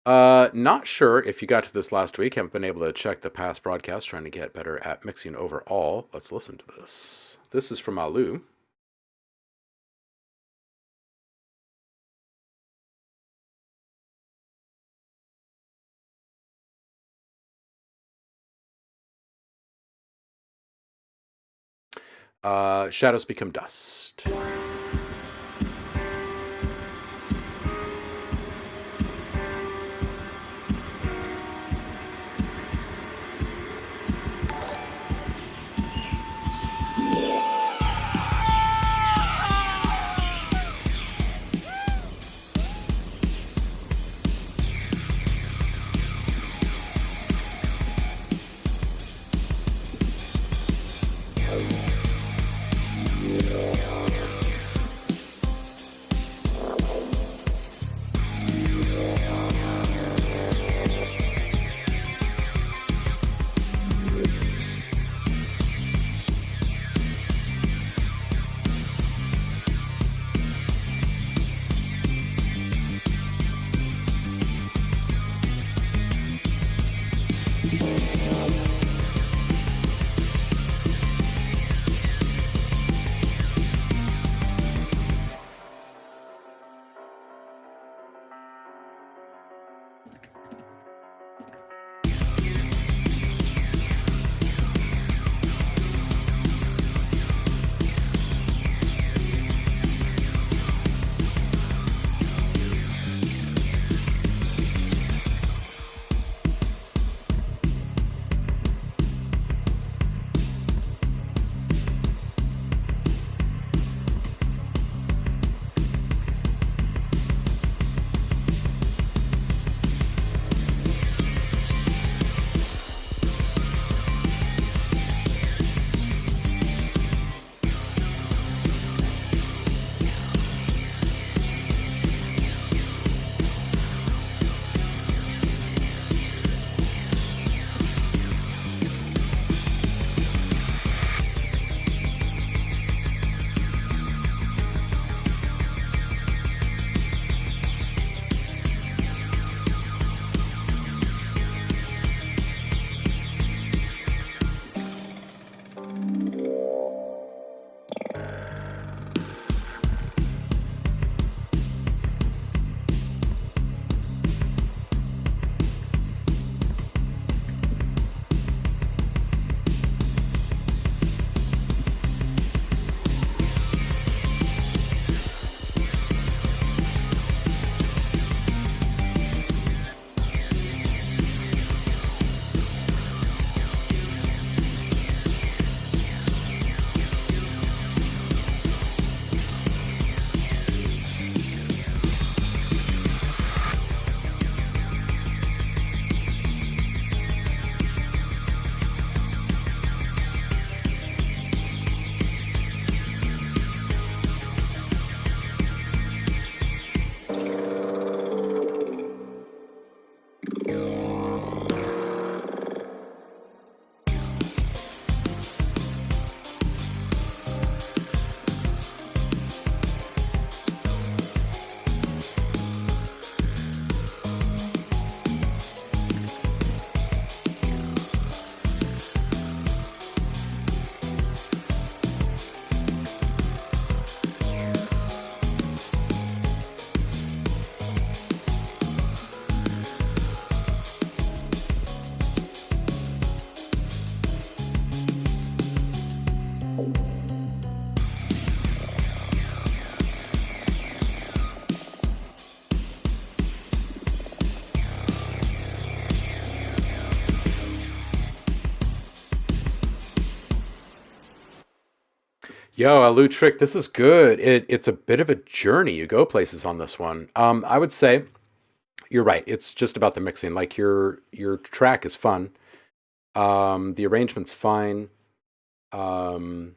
Not sure if you got to this last week. Haven't been able to check the past broadcast, trying to get better at mixing overall. Let's listen to this. This is from Alu. Shadows become dust. Yo, Alu Trick, this is good. It's a bit of a journey. You go places on this one. I would say you're right. It's just about the mixing. Like your track is fun. The arrangement's fine. Um,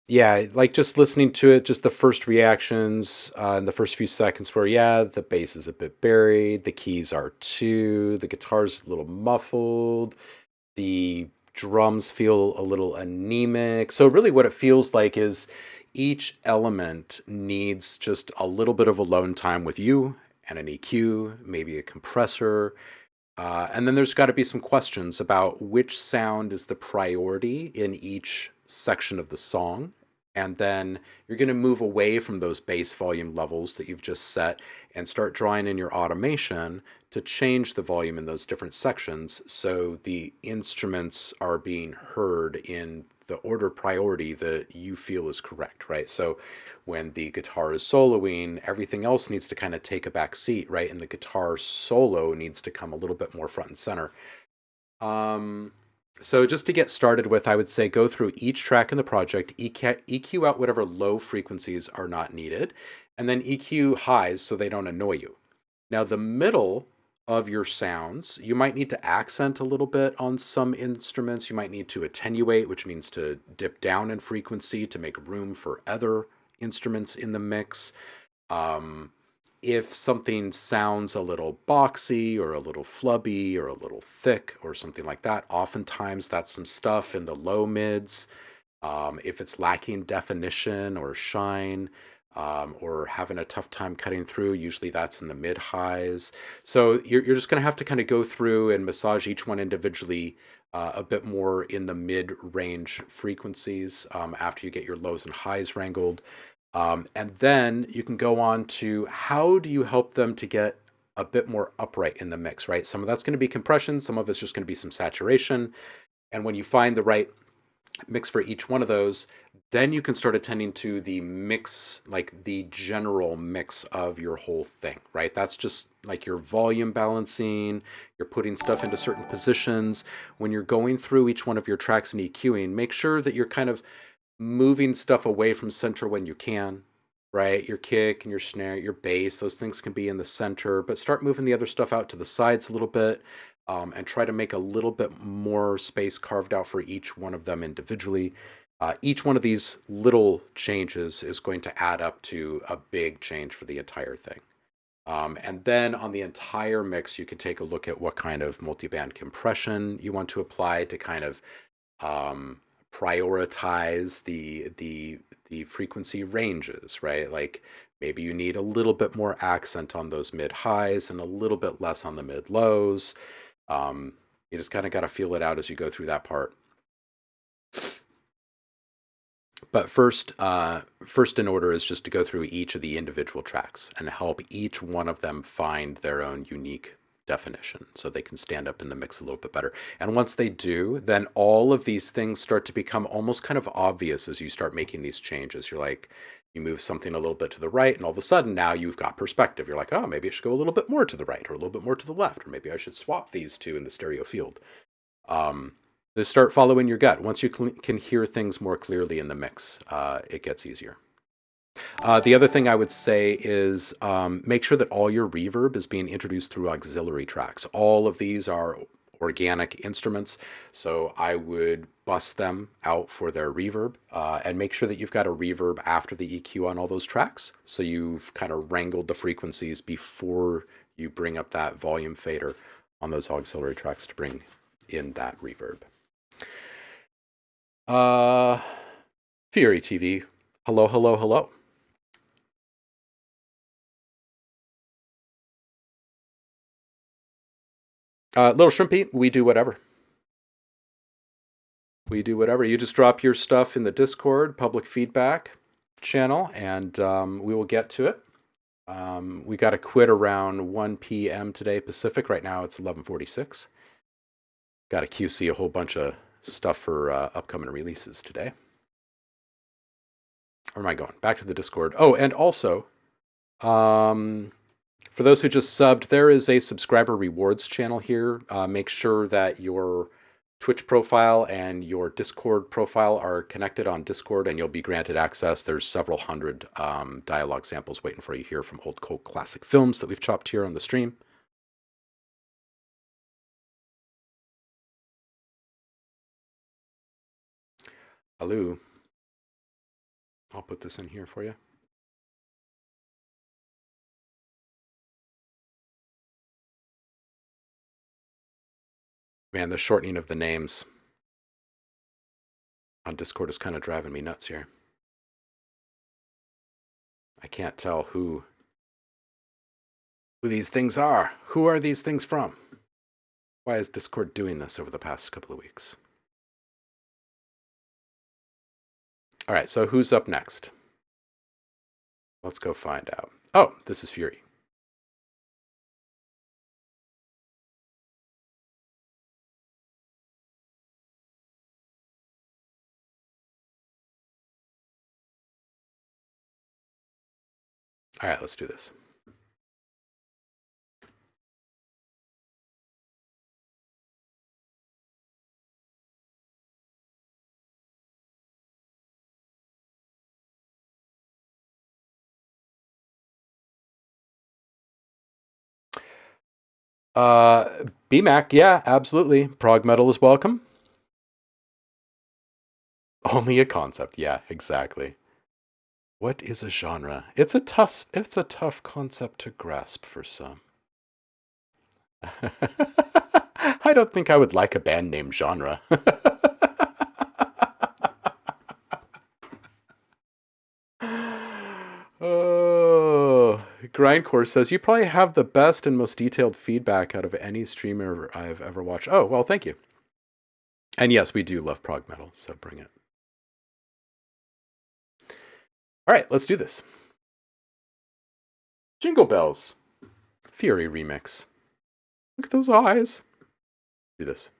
yeah, like just listening to it, just the first reactions in the first few seconds where, yeah, the bass is a bit buried, the keys are too, the guitar's a little muffled, the drums feel a little anemic. So, really, what it feels like is each element needs just a little bit of alone time with you and an EQ, maybe a compressor. And then there's got to be some questions about which sound is the priority in each section of the song. And then you're going to move away from those bass volume levels that you've just set and start drawing in your automation to change the volume in those different sections so the instruments are being heard in the order priority that you feel is correct, right? So when the guitar is soloing, everything else needs to kind of take a back seat, right? And the guitar solo needs to come a little bit more front and center. So just to get started with, I would say go through each track in the project, EQ out whatever low frequencies are not needed, and then EQ highs so they don't annoy you. Now the middle of your sounds, you might need to accent a little bit on some instruments. You might need to attenuate, which means to dip down in frequency to make room for other instruments in the mix. If something sounds a little boxy or a little flubby or a little thick or something like that, oftentimes that's some stuff in the low mids. If it's lacking definition or shine, or having a tough time cutting through, usually that's in the mid highs. So you're just going to have to kind of go through and massage each one individually a bit more in the mid range frequencies after you get your lows and highs wrangled. And then you can go on to how do you help them to get a bit more upright in the mix, right? Some of that's going to be compression, some of it's just going to be some saturation. And when you find the right mix for each one of those, then you can start attending to the mix, like the general mix of your whole thing, right? That's just like your volume balancing, you're putting stuff into certain positions. When you're going through each one of your tracks and EQing, make sure that you're kind of moving stuff away from center when you can, right? Your kick and your snare, your bass, those things can be in the center, but start moving the other stuff out to the sides a little bit, and try to make a little bit more space carved out for each one of them individually. Each one of these little changes is going to add up to a big change for the entire thing. And then on the entire mix, you can take a look at what kind of multiband compression you want to apply to kind of prioritize the frequency ranges, right? Like maybe you need a little bit more accent on those mid highs and a little bit less on the mid lows. You just kind of got to feel it out as you go through that part. But first in order is just to go through each of the individual tracks and help each one of them find their own unique definition so they can stand up in the mix a little bit better. And once they do, then all of these things start to become almost kind of obvious as you start making these changes. You're like, you move something a little bit to the right, and all of a sudden now you've got perspective. You're like, oh, maybe it should go a little bit more to the right or a little bit more to the left, or maybe I should swap these two in the stereo field. Just start following your gut. Once you can hear things more clearly in the mix, it gets easier. The other thing I would say is make sure that all your reverb is being introduced through auxiliary tracks. All of these are organic instruments, so I would bust them out for their reverb and make sure that you've got a reverb after the EQ on all those tracks, so you've kind of wrangled the frequencies before you bring up that volume fader on those auxiliary tracks to bring in that reverb. Fury TV, hello, hello, hello. Little Shrimpy, we do whatever. We do whatever. You just drop your stuff in the Discord public feedback channel, and we will get to it. We got to quit around 1 p.m. today Pacific. Right now it's 11:46. Got to QC a whole bunch of stuff for upcoming releases today. Where am I going? Back to the Discord. Oh, and also, for those who just subbed, there is a subscriber rewards channel here. Make sure that your Twitch profile and your Discord profile are connected on Discord, and you'll be granted access. There's several hundred dialogue samples waiting for you here from old cult classic films that we've chopped here on the stream. Hello. I'll put this in here for you. Man, the shortening of the names on Discord is kind of driving me nuts here. I can't tell who who these things are. Who are these things from? Why is Discord doing this over the past couple of weeks? All right, so who's up next? Let's go find out. Oh, this is Fury. All right, let's do this. BMAC, yeah, absolutely. Prog metal is welcome. Only a concept, yeah, exactly. What is a genre? It's a tough concept to grasp for some. I don't think I would like a band name genre. Oh, Grindcore says, you probably have the best and most detailed feedback out of any streamer I've ever watched. Oh, well, thank you. And yes, we do love prog metal, so bring it. All right, let's do this. Jingle Bells. Fury remix. Look at those eyes. Do this.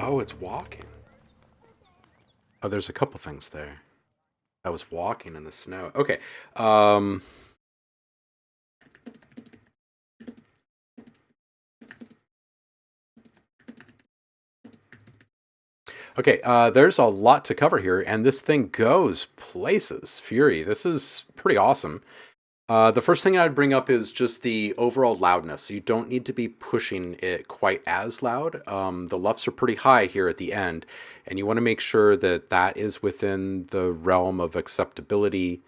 Oh, it's walking. Oh, there's a couple things there. I was walking in the snow. Okay. Okay, there's a lot to cover here, and this thing goes places. Fury, this is pretty awesome. The first thing I'd bring up is just the overall loudness. You don't need to be pushing it quite as loud. The LUFS are pretty high here at the end, and you want to make sure that that is within the realm of acceptability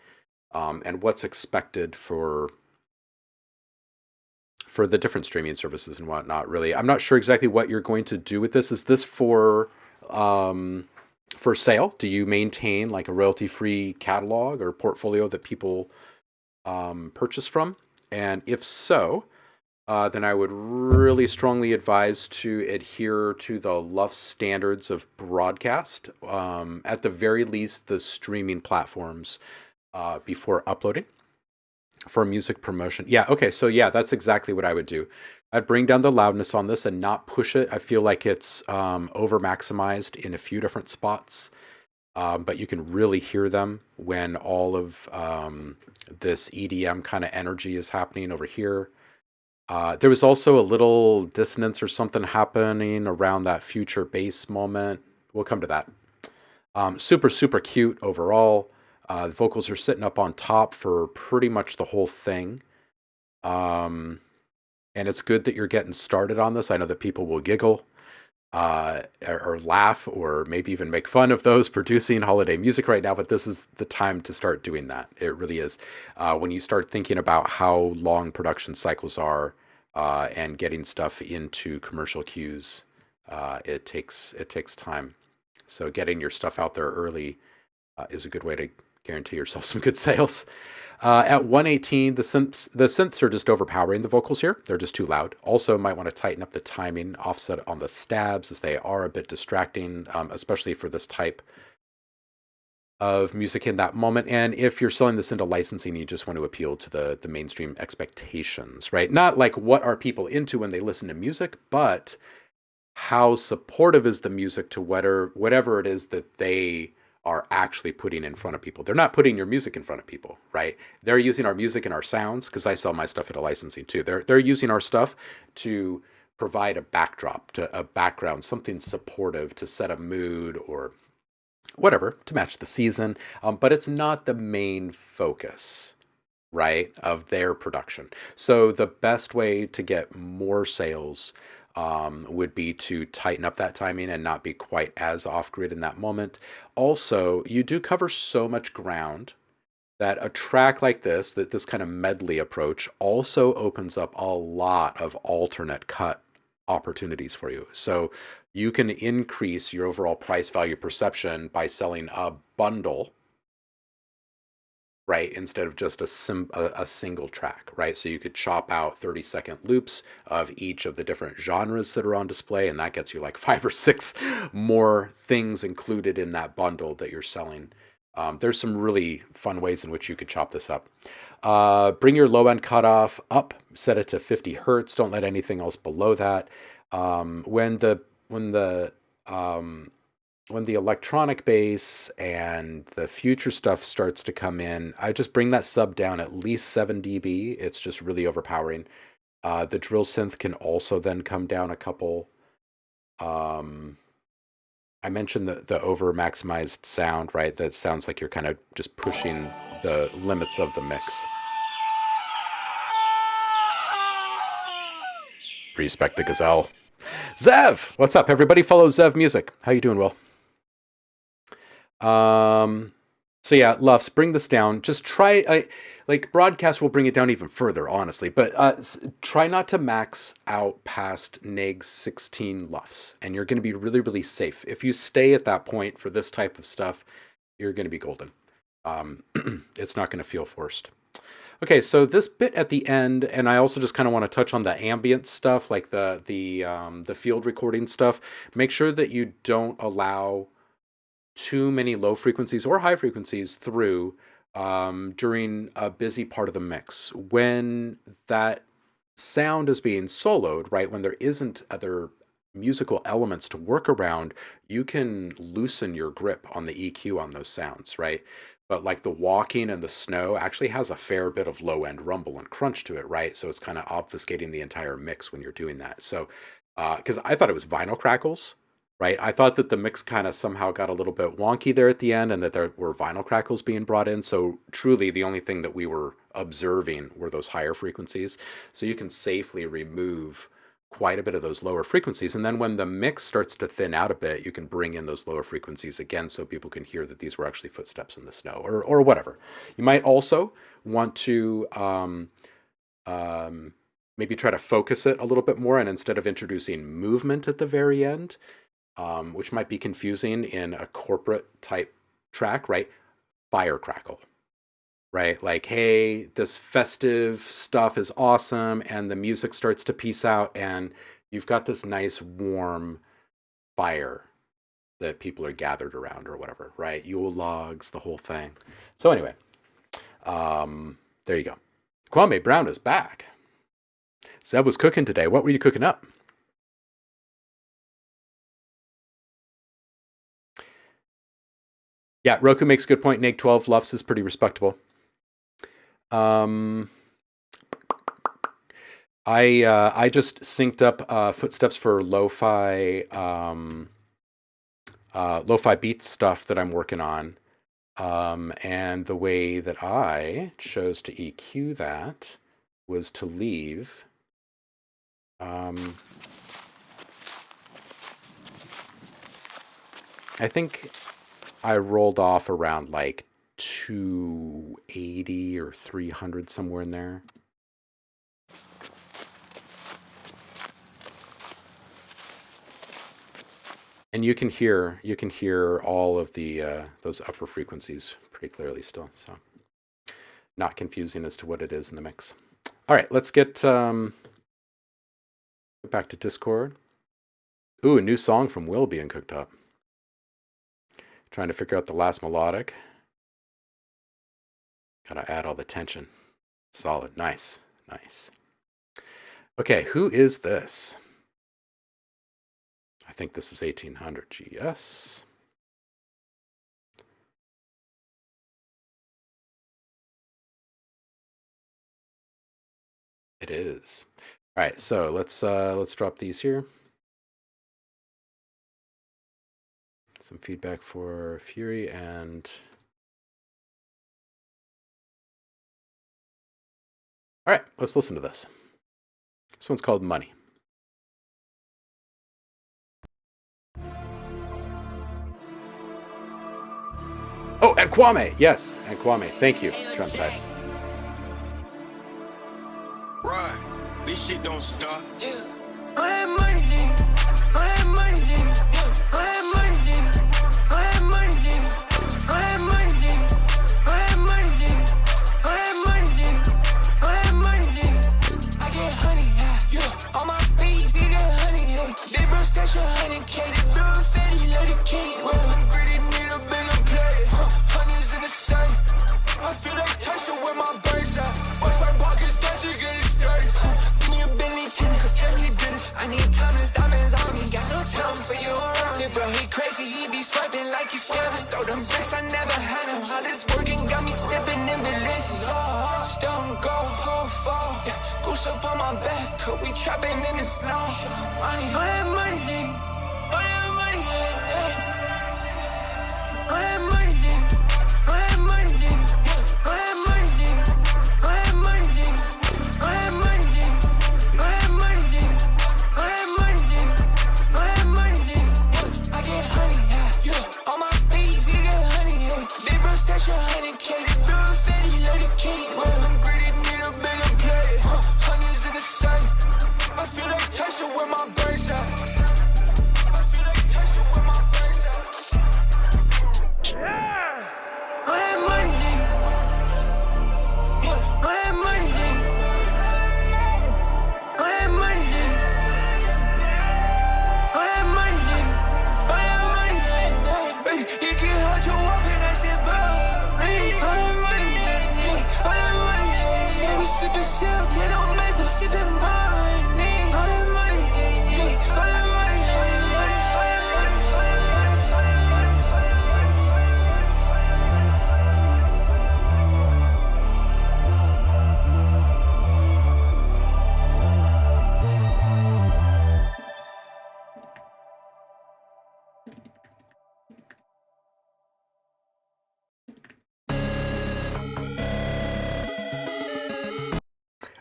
and what's expected for the different streaming services and whatnot. Really, I'm not sure exactly what you're going to do with this. Is this for sale? Do you maintain like a royalty-free catalog or portfolio that people purchase from? And if so, then I would really strongly advise to adhere to the LUF standards of broadcast, at the very least, the streaming platforms before uploading for music promotion. Yeah, okay, so yeah, that's exactly what I would do. I'd bring down the loudness on this and not push it. I feel like it's over maximized in a few different spots, but you can really hear them when all of this EDM kind of energy is happening over here. There was also a little dissonance or something happening around that future bass moment. We'll come to that. Super, super cute overall. The vocals are sitting up on top for pretty much the whole thing. And it's good that you're getting started on this. I know that people will giggle or laugh or maybe even make fun of those producing holiday music right now, but this is the time to start doing that. It really is. When you start thinking about how long production cycles are and getting stuff into commercial queues, it takes time. So getting your stuff out there early is a good way to guarantee yourself some good sales. At 118, the synths are just overpowering the vocals here. They're just too loud. Also, might want to tighten up the timing, offset on the stabs, as they are a bit distracting, especially for this type of music in that moment. And if you're selling this into licensing, you just want to appeal to the mainstream expectations, right? Not like what are people into when they listen to music, but how supportive is the music to whatever it is that they are actually putting in front of people. They're not putting your music in front of people, right? They're using our music and our sounds, because I sell my stuff at a licensing too. They're using our stuff to provide a backdrop, to a background, something supportive to set a mood or whatever, to match the season. But it's not the main focus, right, of their production. So the best way to get more sales would be to tighten up that timing and not be quite as off-grid in that moment. Also, you do cover so much ground that a track like this, that this kind of medley approach, also opens up a lot of alternate cut opportunities for you. So you can increase your overall price value perception by selling a bundle, right, instead of just a single track, right? So you could chop out 30-second loops of each of the different genres that are on display, and that gets you like 5 or 6 more things included in that bundle that you're selling. There's some really fun ways in which you could chop this up. Bring your low end cutoff up, set it to 50 hertz. Don't let anything else below that. When the electronic bass and the future stuff starts to come in, I just bring that sub down at least 7 dB. It's just really overpowering. The drill synth can also then come down a couple. I mentioned the over maximized sound, right? That sounds like you're kind of just pushing the limits of the mix. Respect the gazelle. Zev! What's up, everybody? Follow Zev Music. How you doing, Will? So yeah, LUFS, bring this down. Just try, like broadcast will bring it down even further, honestly, but try not to max out past neg 16 LUFS, and you're going to be really, really safe. If you stay at that point for this type of stuff, you're going to be golden. It's not going to feel forced. Okay, so this bit at the end, and I also just kind of want to touch on the ambient stuff, like the field recording stuff. Make sure that you don't allow too many low frequencies or high frequencies through during a busy part of the mix. When that sound is being soloed, right, when there isn't other musical elements to work around, you can loosen your grip on the EQ on those sounds, right? But like the walking and the snow actually has a fair bit of low end rumble and crunch to it, right? So it's kind of obfuscating the entire mix when you're doing that. So, because I thought it was vinyl crackles, right? I thought that the mix kind of somehow got a little bit wonky there at the end and that there were vinyl crackles being brought in. So truly the only thing that we were observing were those higher frequencies. So you can safely remove quite a bit of those lower frequencies. And then when the mix starts to thin out a bit, you can bring in those lower frequencies again so people can hear that these were actually footsteps in the snow or whatever. You might also want to maybe try to focus it a little bit more, and instead of introducing movement at the very end, which might be confusing in a corporate type track, right? Fire crackle. Right? Like, hey, this festive stuff is awesome, and the music starts to peace out, and you've got this nice warm fire that people are gathered around or whatever, right? Yule logs, the whole thing. So anyway, there you go. Kwame Brown is back. Zev was cooking today. What were you cooking up? Yeah, Roku makes a good point. Neg 12 Lufs is pretty respectable. I just synced up footsteps for lo-fi lo-fi beats stuff that I'm working on, and the way that I chose to EQ that was to leave I think I rolled off around like 280 or 300, somewhere in there. And you can hear all of the those upper frequencies pretty clearly still, so not confusing as to what it is in the mix. All right, let's get back to Discord. Ooh, a new song from Will being cooked up. Trying to figure out the last melodic. Gotta add all the tension. Solid. Nice. Nice. Okay, who is this? I think this is 1800 GS. It is. All right, so let's drop these here. Some feedback for Fury and all right, let's listen to this. This one's called Money. Oh, and Kwame, yes, and Kwame. Thank you, Trump Tice. Right, this shit don't stop. Yeah. I feel like Tyson with my birds out. Watch my pockets dance to get it started. Give me a Bentley tenant, cause yeah, he did it. I need timeless diamonds on me. Got no time for you around it, bro. He crazy, he be swiping like he's scamming. Throw them bricks, I never had him. All this working got me stepping in Balenciaga. Stone go, whole fall. Yeah, goose up on my back, cause we trapping in the snow. Money, all that money, all that money, all that money. Yeah!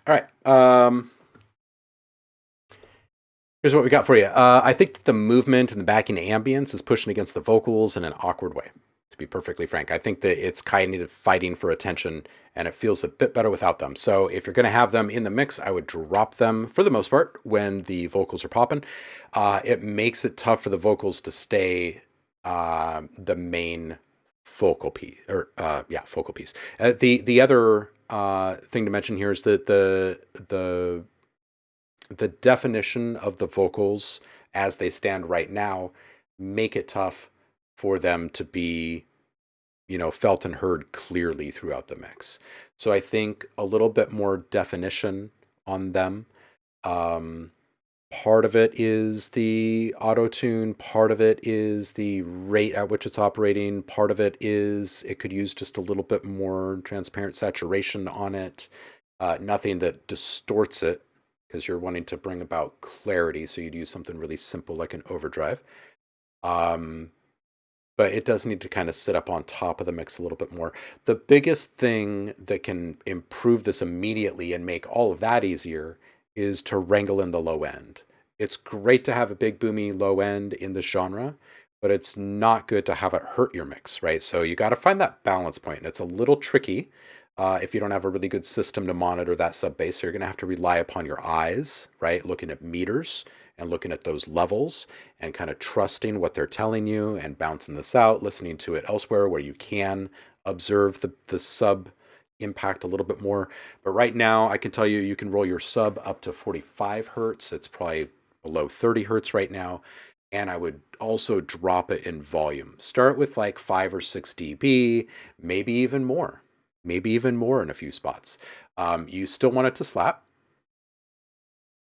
All right. Here's what we got for you. I think that the movement and the backing ambience is pushing against the vocals in an awkward way, to be perfectly frank. I think that it's kind of fighting for attention, and it feels a bit better without them. So if you're going to have them in the mix, I would drop them for the most part when the vocals are popping. It makes it tough for the vocals to stay the main focal piece, or focal piece. The other thing to mention here is that the definition of the vocals as they stand right now make it tough for them to be, felt and heard clearly throughout the mix. So I think a little bit more definition on them. Part of it is the auto tune, part of it is the rate at which it's operating, part of it is it could use just a little bit more transparent saturation on it. Nothing that distorts it, because you're wanting to bring about clarity, so you'd use something really simple like an overdrive. But it does need to kind of sit up on top of the mix a little bit more. The biggest thing that can improve this immediately and make all of that easier is to wrangle in the low end. It's great to have a big boomy low end in the genre, but it's not good to have it hurt your mix, right? So you got to find that balance point, and it's a little tricky if you don't have a really good system to monitor that sub bass. So you're going to have to rely upon your eyes, right? Looking at meters and looking at those levels and kind of trusting what they're telling you and bouncing this out, listening to it elsewhere where you can observe the sub impact a little bit more. But right now, I can tell you, you can roll your sub up to 45 hertz. It's probably below 30 hertz right now. And I would also drop it in volume. Start with like 5 or 6 dB, maybe even more in a few spots. You still want it to slap.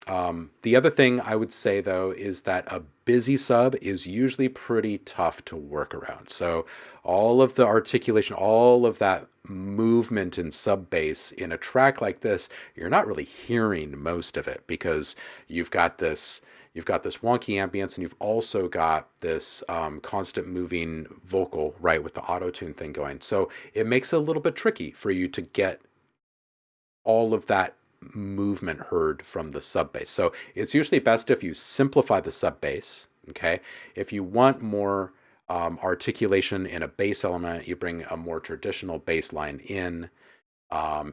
The other thing I would say, though, is that a busy sub is usually pretty tough to work around. So all of the articulation, all of that movement in sub bass in a track like this, you're not really hearing most of it because you've got this wonky ambience, and you've also got this constant moving vocal, right, with the auto-tune thing going. So it makes it a little bit tricky for you to get all of that movement heard from the sub bass. So it's usually best if you simplify the sub bass, okay? If you want more articulation in a bass element, you bring a more traditional bass line in.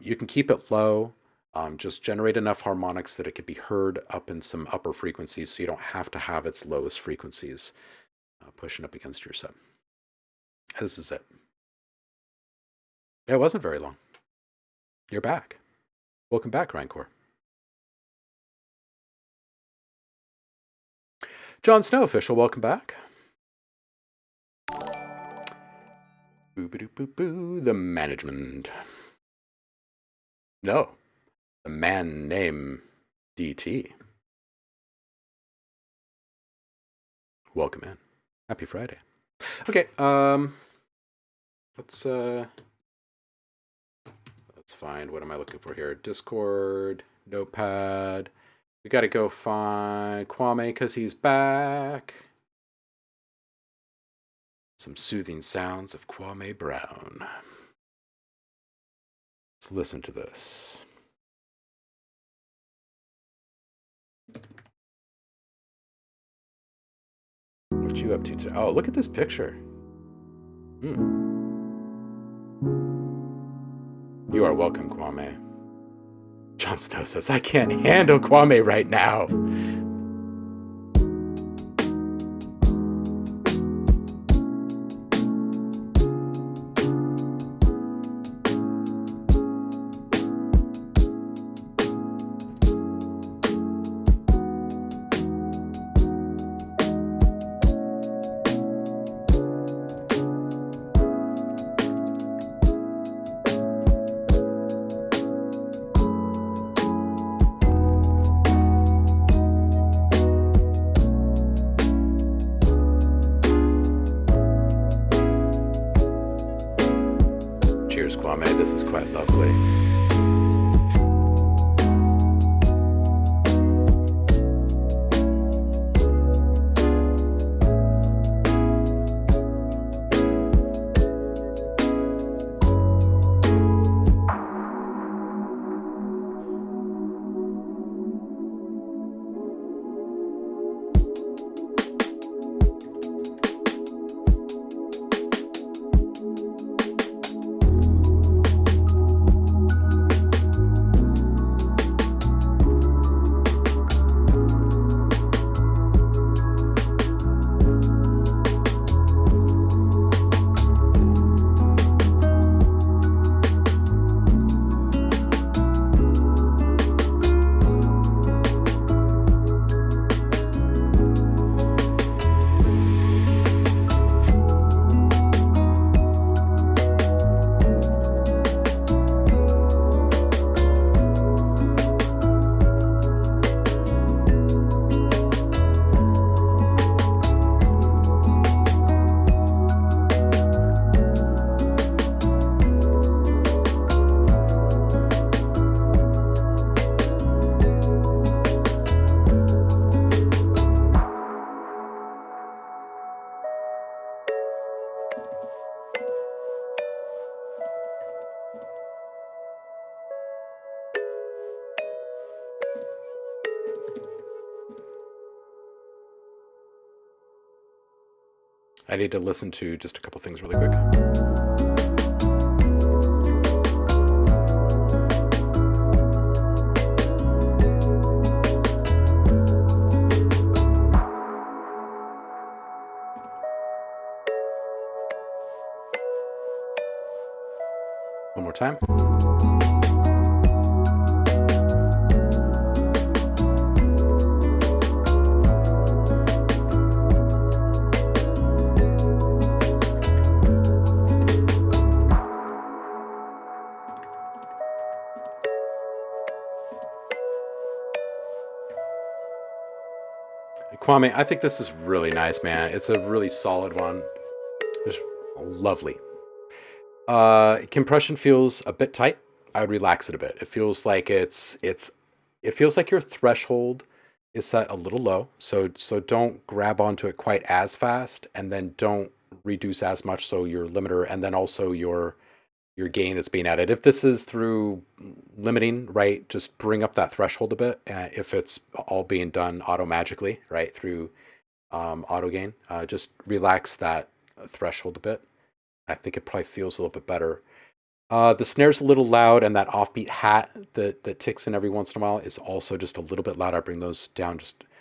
You can keep it low. Just generate enough harmonics that it could be heard up in some upper frequencies, so you don't have to have its lowest frequencies pushing up against your sub. This is it. It wasn't very long. You're back. Welcome back, Rancor. Jon Snow official, welcome back. Boo-ba-doo-boo-boo, the management. No. A man named DT. Welcome in. Happy Friday. Okay, let's find, what am I looking for here? Discord, Notepad. We gotta go find Kwame because he's back. Some soothing sounds of Kwame Brown. Let's listen to this. What you up to today? Oh, look at this picture. You are welcome, Kwame. Jon Snow says, I can't handle Kwame right now. Cheers, Kwame. This is quite lovely. I need to listen to just a couple things really quick. One more time. Kwame, I think this is really nice, man. It's a really solid one. It's lovely. Compression feels a bit tight. I would relax it a bit. It feels like it feels like your threshold is set a little low. So don't grab onto it quite as fast, and then don't reduce as much. So your limiter, and then also your gain that's being added. If this is through limiting, right, just bring up that threshold a bit. If it's all being done auto magically, right, through auto gain, just relax that threshold a bit. I think it probably feels a little bit better. The snare's a little loud, and that offbeat hat that ticks in every once in a while is also just a little bit loud. I bring those down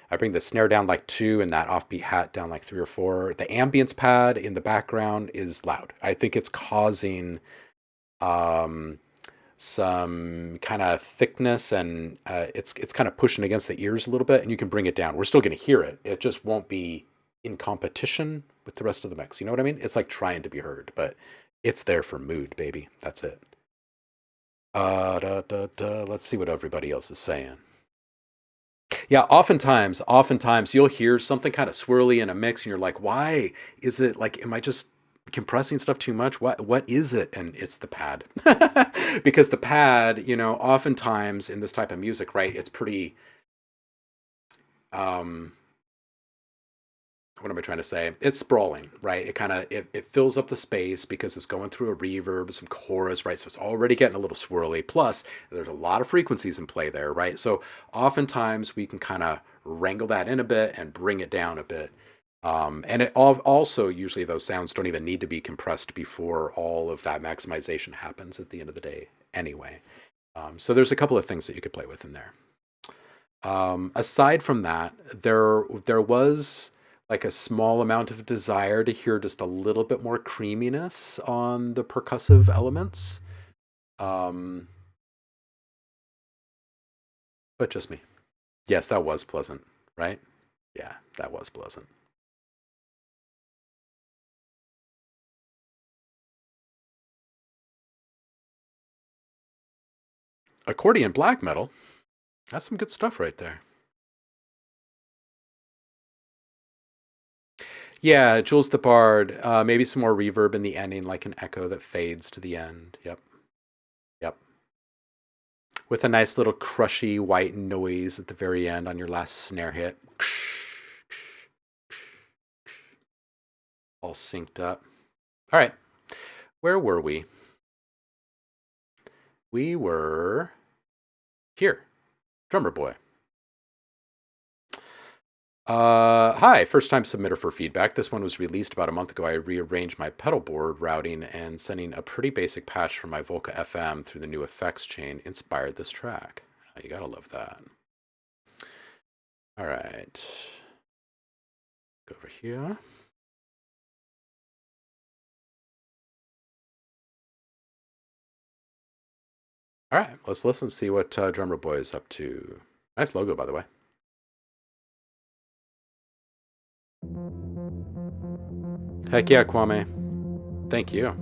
I bring the snare down like 2 and that offbeat hat down like 3 or 4. The ambience pad in the background is loud. I think it's causing some kind of thickness, and it's kind of pushing against the ears a little bit, and you can bring it down. We're still going to hear it. It just won't be in competition with the rest of the mix. You know what I mean? It's like trying to be heard, but it's there for mood, baby. That's it. Let's see what everybody else is saying. Yeah, oftentimes you'll hear something kind of swirly in a mix, and you're like, why is it like, am I just compressing stuff too much? What is it? And it's the pad. Because the pad, you know, oftentimes in this type of music, right, it's pretty what am I trying to say? It's sprawling, right? It kind of it fills up the space because it's going through a reverb, some chorus, right? So it's already getting a little swirly. Plus, there's a lot of frequencies in play there, right? So oftentimes we can kind of wrangle that in a bit and bring it down a bit. And it also, usually those sounds don't even need to be compressed before all of that maximization happens at the end of the day anyway. So there's a couple of things that you could play with in there. Aside from that, there was like a small amount of desire to hear just a little bit more creaminess on the percussive elements. But just me. Yes, that was pleasant, right? Yeah, that was pleasant. Accordion black metal. That's some good stuff right there. Yeah, Jules the Bard. Maybe some more reverb in the ending, like an echo that fades to the end. Yep. With a nice little crushy white noise at the very end on your last snare hit. All synced up. All right. Where were we? We were here. Drummer Boy. Hi, first time submitter for feedback. This one was released about a month ago. I rearranged my pedal board routing and sending a pretty basic patch from my Volca FM through the new effects chain inspired this track. You gotta love that. All right. Go over here. All right, let's listen and see what Drummer Boy is up to. Nice logo, by the way. Heck yeah, Kwame. Thank you.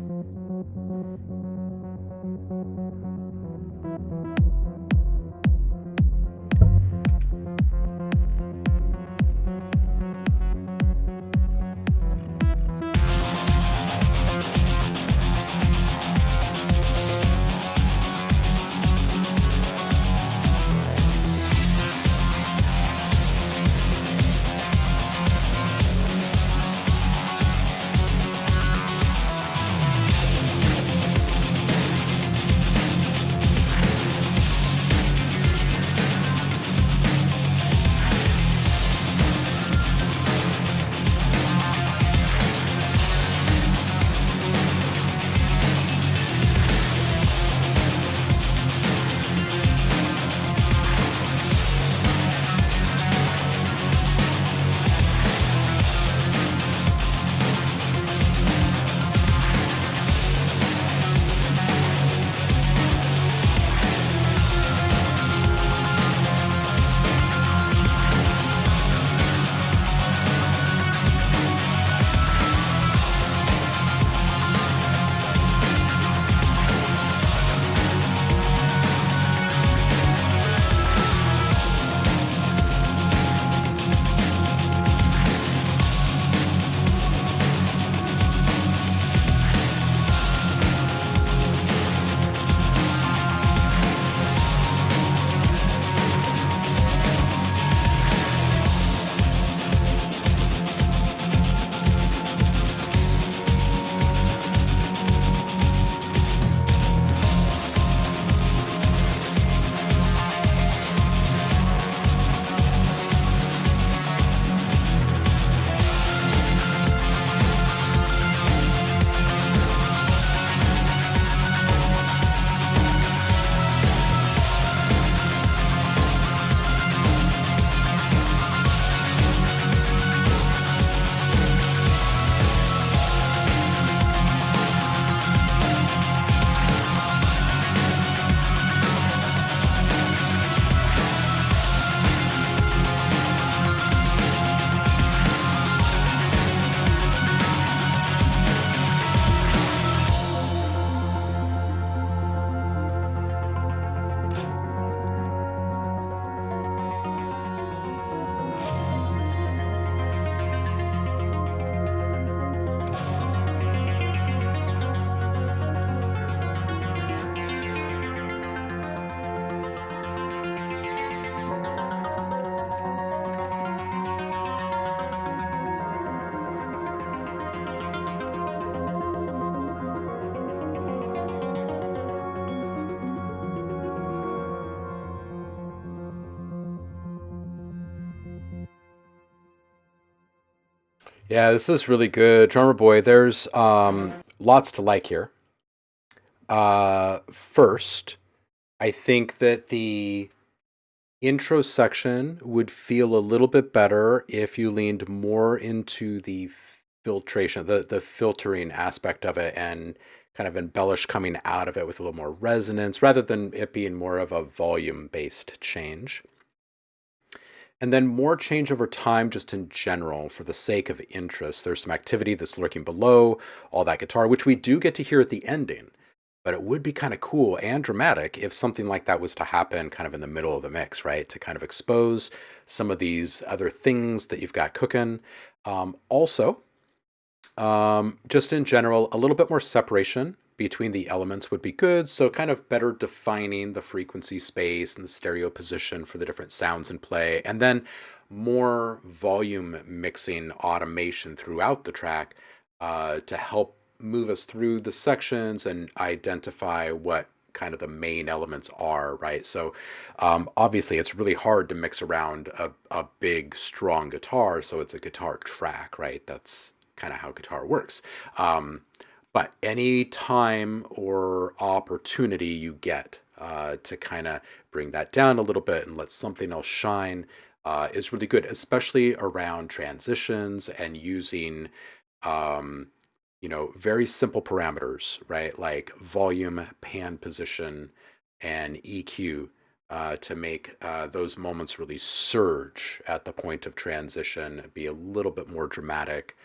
Yeah, this is really good. Drummer Boy, there's lots to like here. First, I think that the intro section would feel a little bit better if you leaned more into the filtration, the filtering aspect of it, and kind of embellish coming out of it with a little more resonance rather than it being more of a volume based change. And then more change over time, just in general, for the sake of interest. There's some activity that's lurking below all that guitar, which we do get to hear at the ending. But it would be kind of cool and dramatic if something like that was to happen kind of in the middle of the mix, right? To kind of expose some of these other things that you've got cooking. Also, just in general, a little bit more separation between the elements would be good. So kind of better defining the frequency space and the stereo position for the different sounds in play. And then more volume mixing automation throughout the track to help move us through the sections and identify what kind of the main elements are, right? So obviously it's really hard to mix around a big, strong guitar. So it's a guitar track, right? That's kind of how guitar works. But any time or opportunity you get to kind of bring that down a little bit and let something else shine is really good, especially around transitions and using, very simple parameters, right? Like volume, pan position, and EQ to make those moments really surge at the point of transition, be a little bit more dramatic.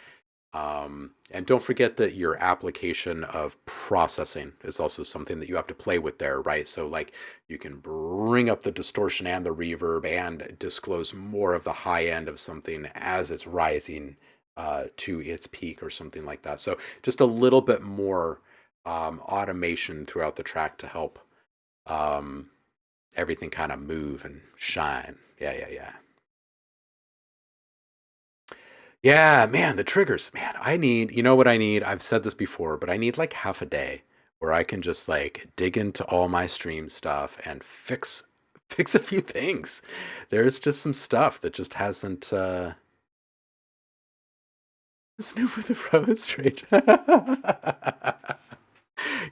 And don't forget that your application of processing is also something that you have to play with there, right? So like you can bring up the distortion and the reverb and disclose more of the high end of something as it's rising to its peak or something like that. So just a little bit more automation throughout the track to help everything kind of move and shine. Yeah. Yeah, man, the triggers, man. You know what I need? I've said this before, but I need like half a day where I can just like dig into all my stream stuff and fix a few things. There's just some stuff that just hasn't Snoop with the Rose straight.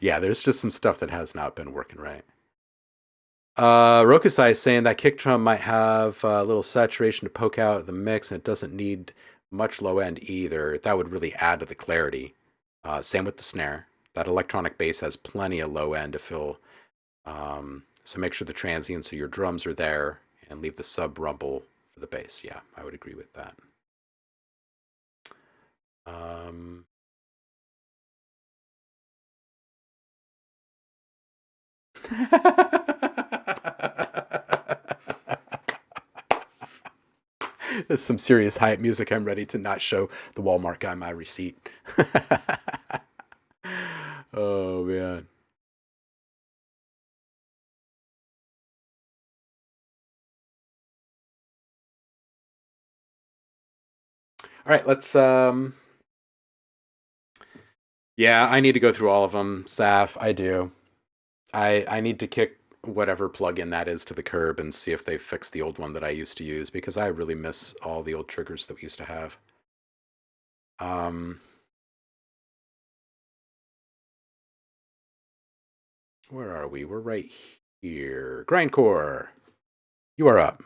Yeah, there's just some stuff that has not been working right. Rokusai is saying that kick drum might have a little saturation to poke out the mix, and it doesn't need much low end either. That would really add to the clarity. Same with the snare. That electronic bass has plenty of low end to fill. So make sure the transients of your drums are there and leave the sub rumble for the bass. Yeah, I would agree with that. There's some serious hype music. I'm ready to not show the Walmart guy my receipt. Oh, man. All right, let's yeah, I need to go through all of them, Saf. I do. I need to kick whatever plugin that is to the curb and see if they fixed the old one that I used to use, because I really miss all the old triggers that we used to have. Where are we? We're right here. Grindcore, you are up.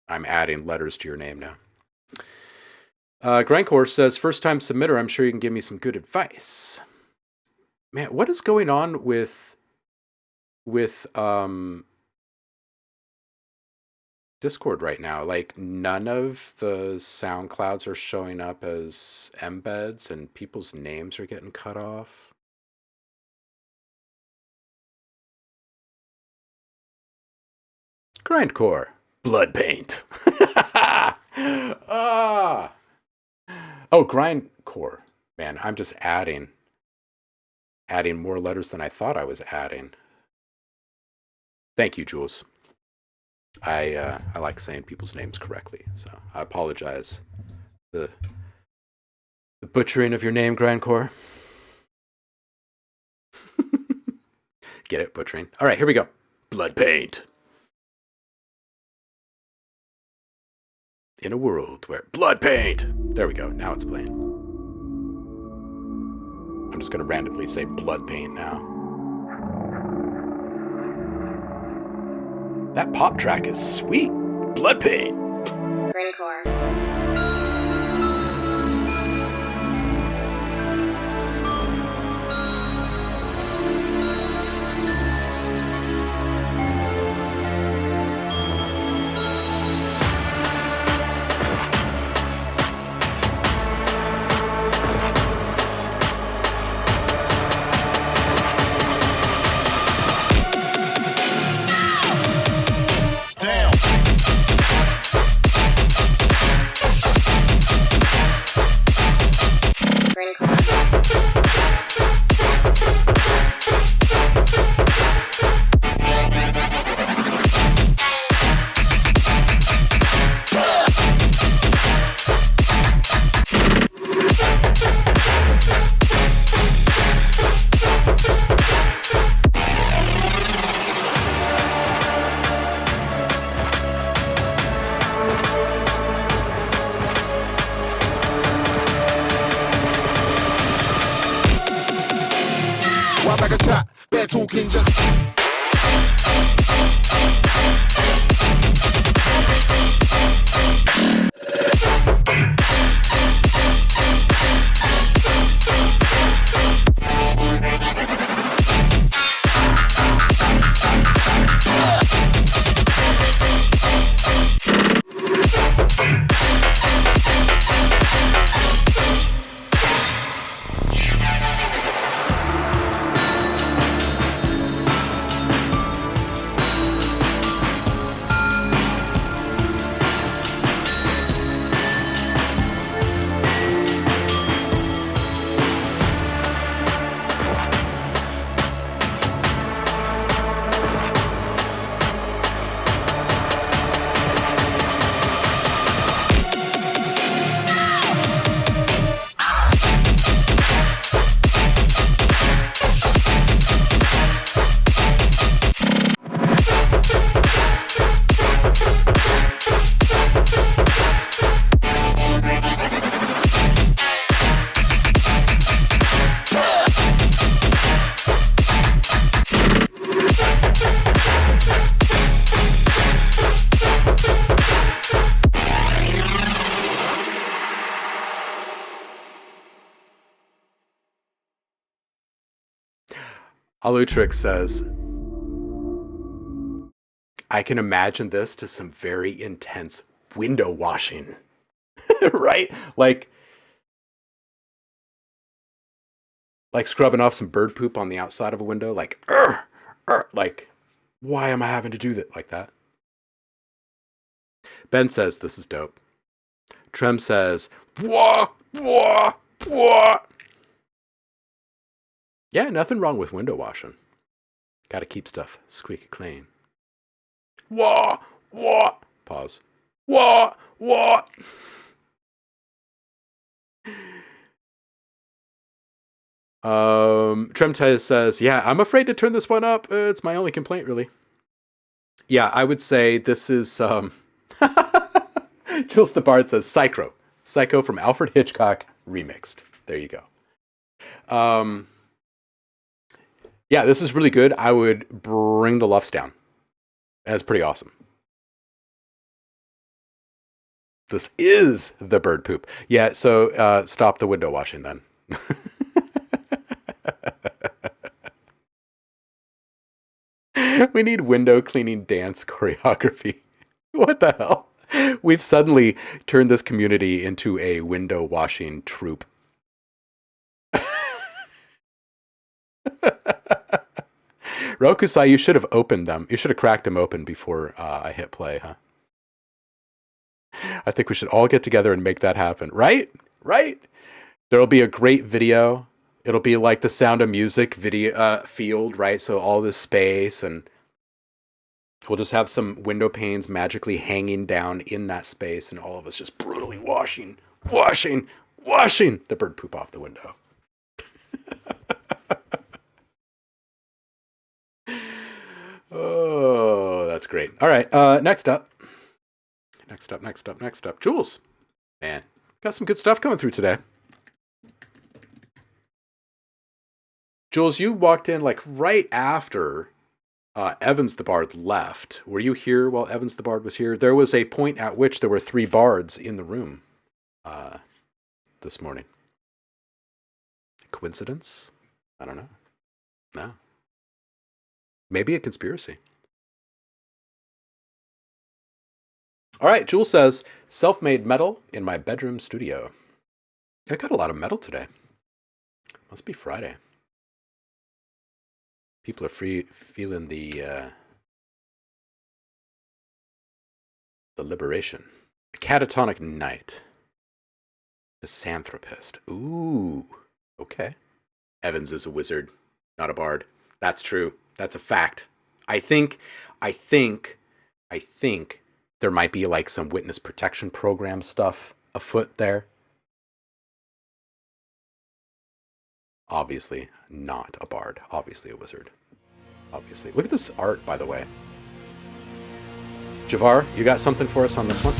I'm adding letters to your name now. Grindcore says, first time submitter, I'm sure you can give me some good advice. Man, what is going on with Discord right now? Like, none of the SoundClouds are showing up as embeds and people's names are getting cut off. Grindcore. Blood paint. Ah. Oh, grindcore. Man, I'm just adding more letters than I thought I was adding. Thank you, Jules. I like saying people's names correctly, so I apologize. The butchering of your name, Grindcore. Get it? Butchering. All right, here we go. Blood paint. In a world where blood paint. There we go. Now it's playing. I'm just gonna randomly say blood paint now. That pop track is sweet. Blood paint. Greencore. Why back a chat? They're talking just. Alutrix says, I can imagine this to some very intense window washing, right? Like scrubbing off some bird poop on the outside of a window, like, like, why am I having to do that like that? Ben says, this is dope. Trem says, wah, wah, wah. Yeah, nothing wrong with window washing. Got to keep stuff squeaky clean. Wah, wah. Pause. Wah, wah. Tremtez says, yeah, I'm afraid to turn this one up. It's my only complaint, really. Yeah, I would say this is, Kills the Bard says, Psycho from Alfred Hitchcock remixed. There you go. Yeah, this is really good. I would bring the Luffs down. That's pretty awesome. This is the bird poop. Yeah, so stop the window washing then. We need window cleaning dance choreography. What the hell? We've suddenly turned this community into a window washing troupe. Rokusai, you should have opened them. You should have cracked them open before I hit play, huh? I think we should all get together and make that happen. Right? Right? There'll be a great video. It'll be like the Sound of Music video field, right? So all this space, and we'll just have some window panes magically hanging down in that space, and all of us just brutally washing the bird poop off the window. Oh, that's great. All right, next up Next up. Jules. Man, got some good stuff coming through today. Jules, you walked in like right after Evans the Bard left. Were you here while Evans the Bard was here? There was a point at which there were 3 bards in the room this morning. Coincidence? I don't know. No. Maybe a conspiracy. All right, Jules says, self-made metal in my bedroom studio. I got a lot of metal today. Must be Friday. People are feeling the liberation. A catatonic night. Misanthropist. Ooh, okay. Evans is a wizard, not a bard. That's true. That's a fact. I think there might be like some witness protection program stuff afoot there. Obviously not a bard. Obviously a wizard. Obviously. Look at this art, by the way. Javar, you got something for us on this one?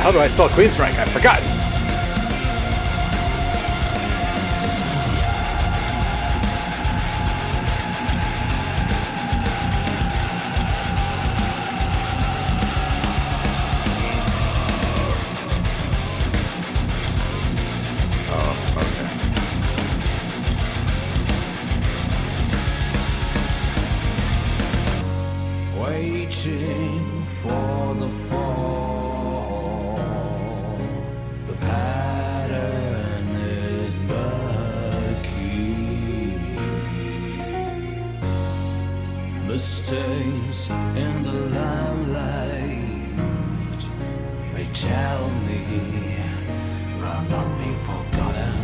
How do I spell Queensryche? I've forgotten. Waiting for the fall. The pattern is the key. The stains in the limelight, they tell me I'll not be forgotten.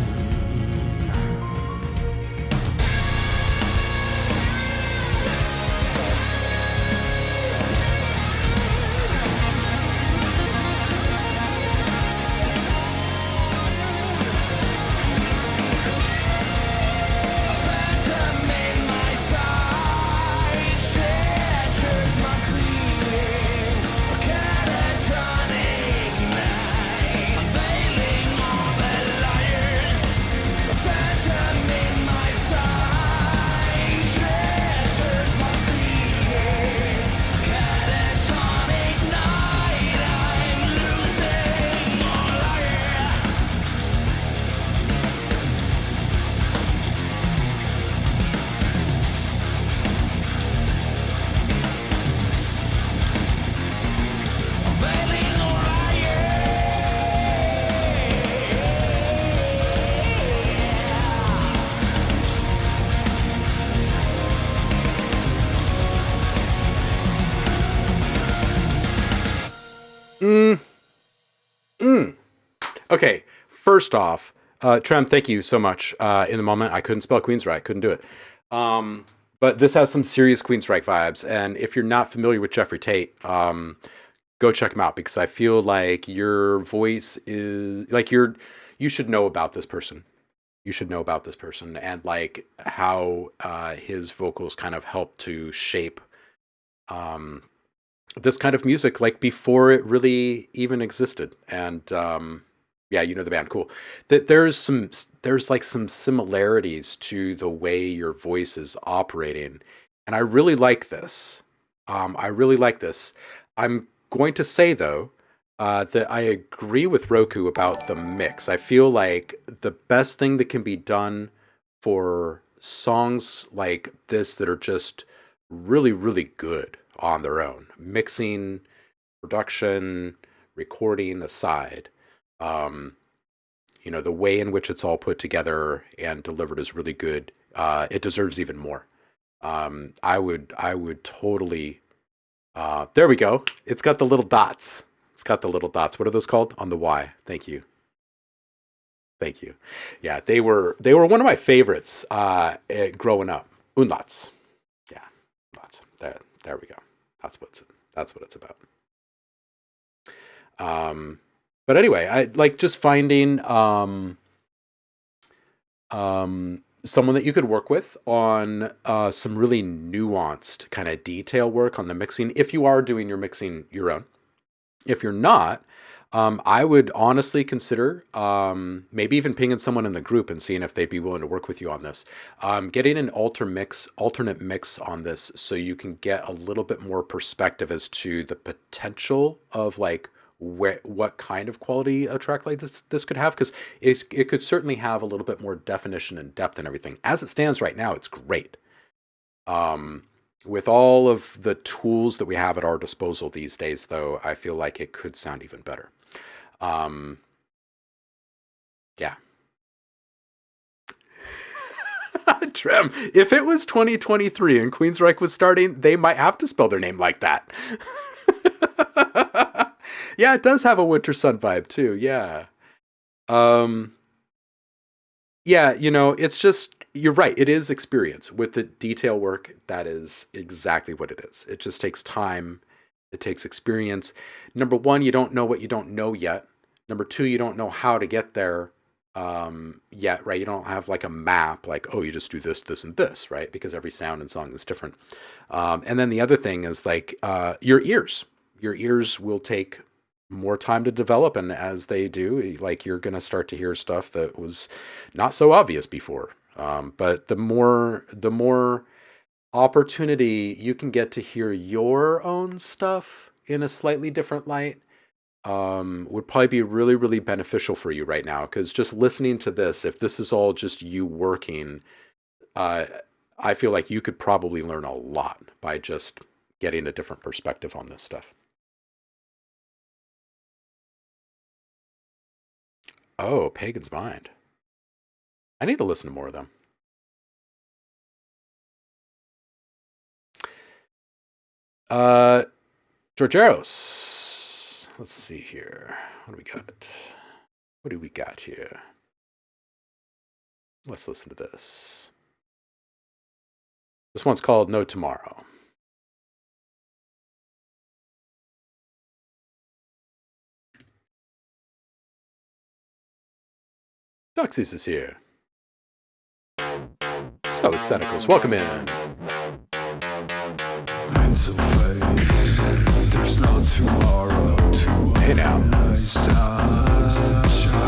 Okay, first off, Trem, thank you so much. In the moment, I couldn't spell Queensryche, couldn't do it. But this has some serious Queensryche vibes, and if you're not familiar with Jeffrey Tate, go check them out, because I feel like your voice is like you should know about this person. You should know about this person, and like how his vocals kind of help to shape this kind of music, like before it really even existed. And yeah, you know the band, cool. That there's like some similarities to the way your voice is operating, and I really like this. I really like this. I'm going to say though that I agree with Roku about the mix. I feel like the best thing that can be done for songs like this that are just really, really good on their own, mixing, production, recording aside, you know, the way in which it's all put together and delivered is really good. It deserves even more. I would totally. There we go. It's got the little dots. It's got the little dots. What are those called? On the Y. Thank you. Thank you. Yeah, they were one of my favorites growing up. Umlauts. Yeah, umlauts. There we go. That's what it's about. But anyway, I like just finding someone that you could work with on some really nuanced kind of detail work on the mixing, if you are doing your mixing your own. If you're not, I would honestly consider maybe even pinging someone in the group and seeing if they'd be willing to work with you on this. Getting an alternate mix on this, so you can get a little bit more perspective as to the potential of like what kind of quality a track like this could have, because it could certainly have a little bit more definition and depth and everything. As it stands right now, it's great. With all of the tools that we have at our disposal these days, though, I feel like it could sound even better. Yeah. Trem, if it was 2023 and Queensryche was starting, they might have to spell their name like that. Yeah, it does have a Winter Sun vibe too. Yeah. Yeah, you know, it's just, you're right. It is experience with the detail work. That is exactly what it is. It just takes time. It takes experience. Number one, you don't know what you don't know yet. Number two, you don't know how to get there yet, right? You don't have like a map, like, oh, you just do this, this, and this, right? Because every sound and song is different. And then the other thing is like your ears. Your ears will take more time to develop, and as they do, like, you're gonna start to hear stuff that was not so obvious before. But the more opportunity you can get to hear your own stuff in a slightly different light, would probably be really, really beneficial for you right now. Because just listening to this, if this is all just you working, I feel like you could probably learn a lot by just getting a different perspective on this stuff. Oh, Pagan's Mind. I need to listen to more of them. Georgeros. Let's see here. What do we got? What do we got here? Let's listen to this. This one's called No Tomorrow. Duxis is here. So is Senecals. Welcome in. So fake, there's no tomorrow. Hey now. I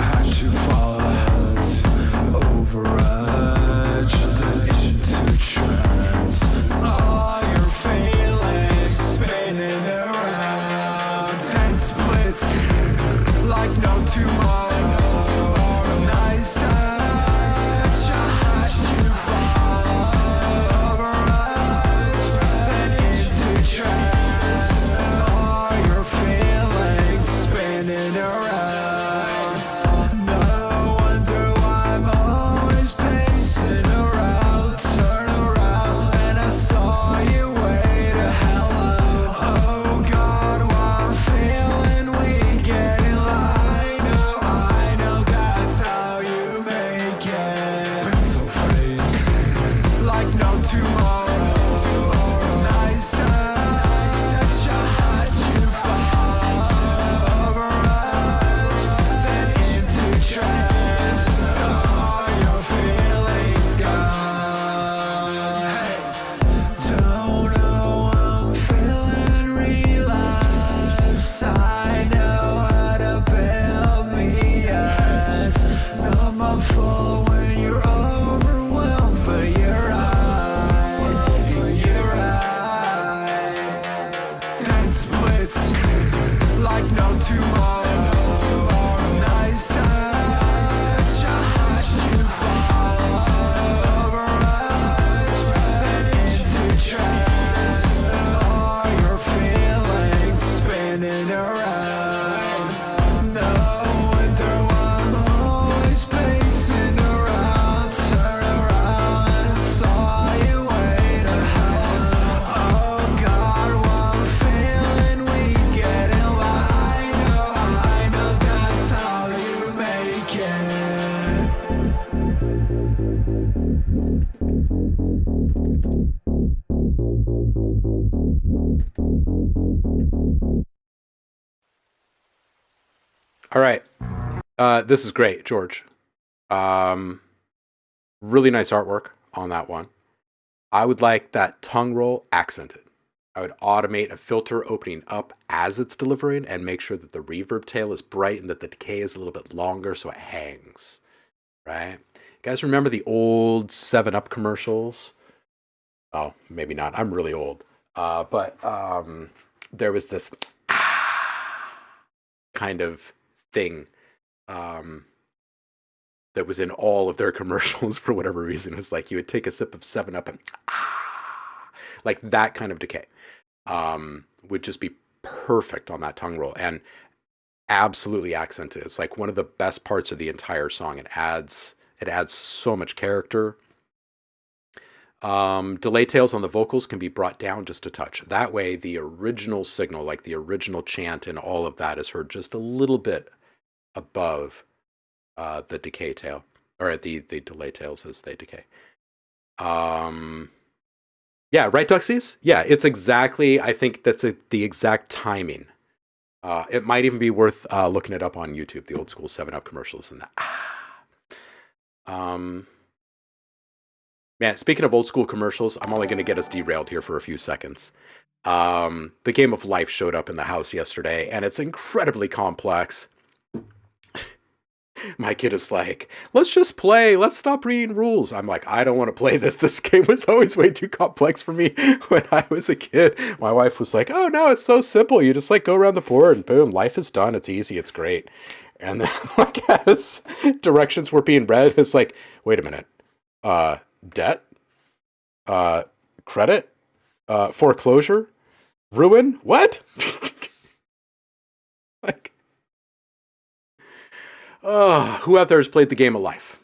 had to follow overedge, then into trance. All your feelings spinning around, then splits like no tomorrow. Nice touch, I had to follow overedge, then into trance. All your feelings spinning around. No All right. This is great, George. Really nice artwork on that one. I would like that tongue roll accented. I would automate a filter opening up as it's delivering and make sure that the reverb tail is bright and that the decay is a little bit longer so it hangs, right? You guys remember the old 7-Up commercials? Oh, maybe not. I'm really old. But there was this kind of thing that was in all of their commercials for whatever reason. It was like you would take a sip of 7-Up and like that kind of decay would just be perfect on that tongue roll and absolutely accented. It's like one of the best parts of the entire song. It adds so much character. Delay tails on the vocals can be brought down just a touch. That way the original signal, like the original chant and all of that, is heard just a little bit above the decay tail, or the delay tails as they decay. Yeah, right, Duxies? Yeah, it's exactly, I think that's the exact timing. It might even be worth looking it up on YouTube, the old school 7-Up commercials and that. Man, speaking of old school commercials, I'm only going to get us derailed here for a few seconds. The Game of Life showed up in the house yesterday, and it's incredibly complex. My kid is like, let's just play. Let's stop reading rules. I'm like, I don't want to play this. This game was always way too complex for me when I was a kid. My wife was like, oh, no, it's so simple. You just like go around the board and boom, life is done. It's easy. It's great. And then like as directions were being read, it's like, wait a minute. Debt? Credit? Foreclosure? Ruin? What? Like, who out there has played the Game of Life?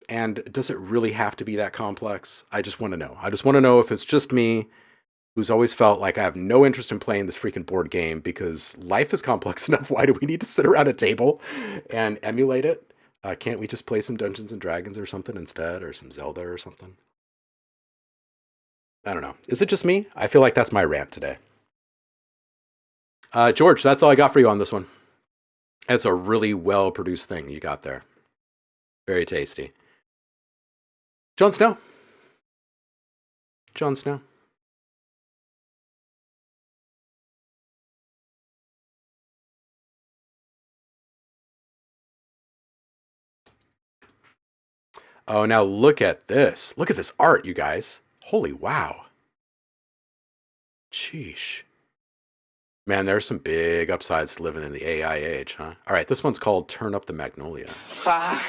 And does it really have to be that complex? I just want to know. I just want to know if it's just me who's always felt like I have no interest in playing this freaking board game because life is complex enough. Why do we need to sit around a table and emulate it? Can't we just play some Dungeons and Dragons or something instead, or some Zelda or something? I don't know. Is it just me? I feel like that's my rant today. George, that's all I got for you on this one. It's a really well-produced thing you got there. Very tasty. Jon Snow. Jon Snow. Oh, now look at this. Look at this art, you guys. Holy wow. Sheesh. Man, there's some big upsides to living in the AI age, huh? All right, this one's called Turn Up the Magnolia. Are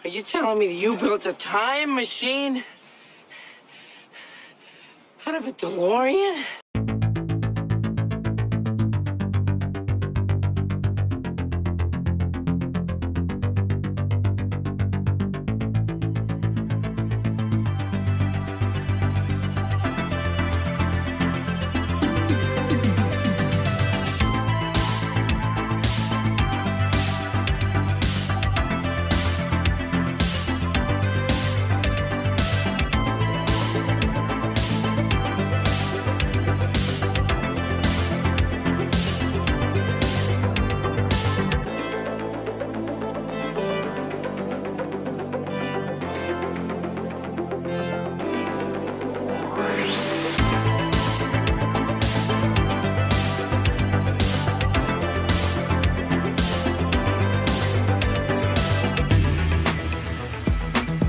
you telling me that you built a time machine out of a DeLorean?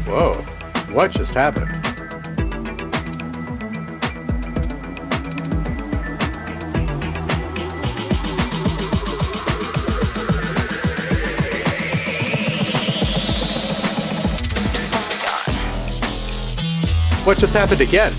Whoa, what just happened? What just happened again?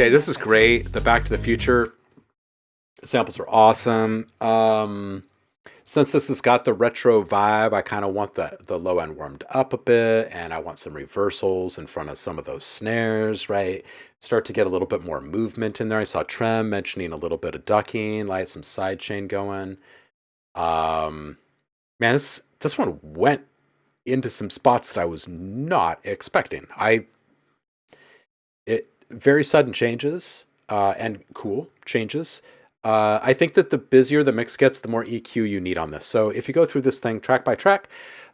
Okay, this is great. The Back to the Future samples are awesome. Since this has got the retro vibe, I kind of want the low end warmed up a bit, and I want some reversals in front of some of those snares, right? Start to get a little bit more movement in there. I saw Trem mentioning a little bit of ducking, like some side chain going. Man, this one went into some spots that I was not expecting. Very sudden changes and cool changes. I think that the busier the mix gets, the more EQ you need on this. So if you go through this thing track by track,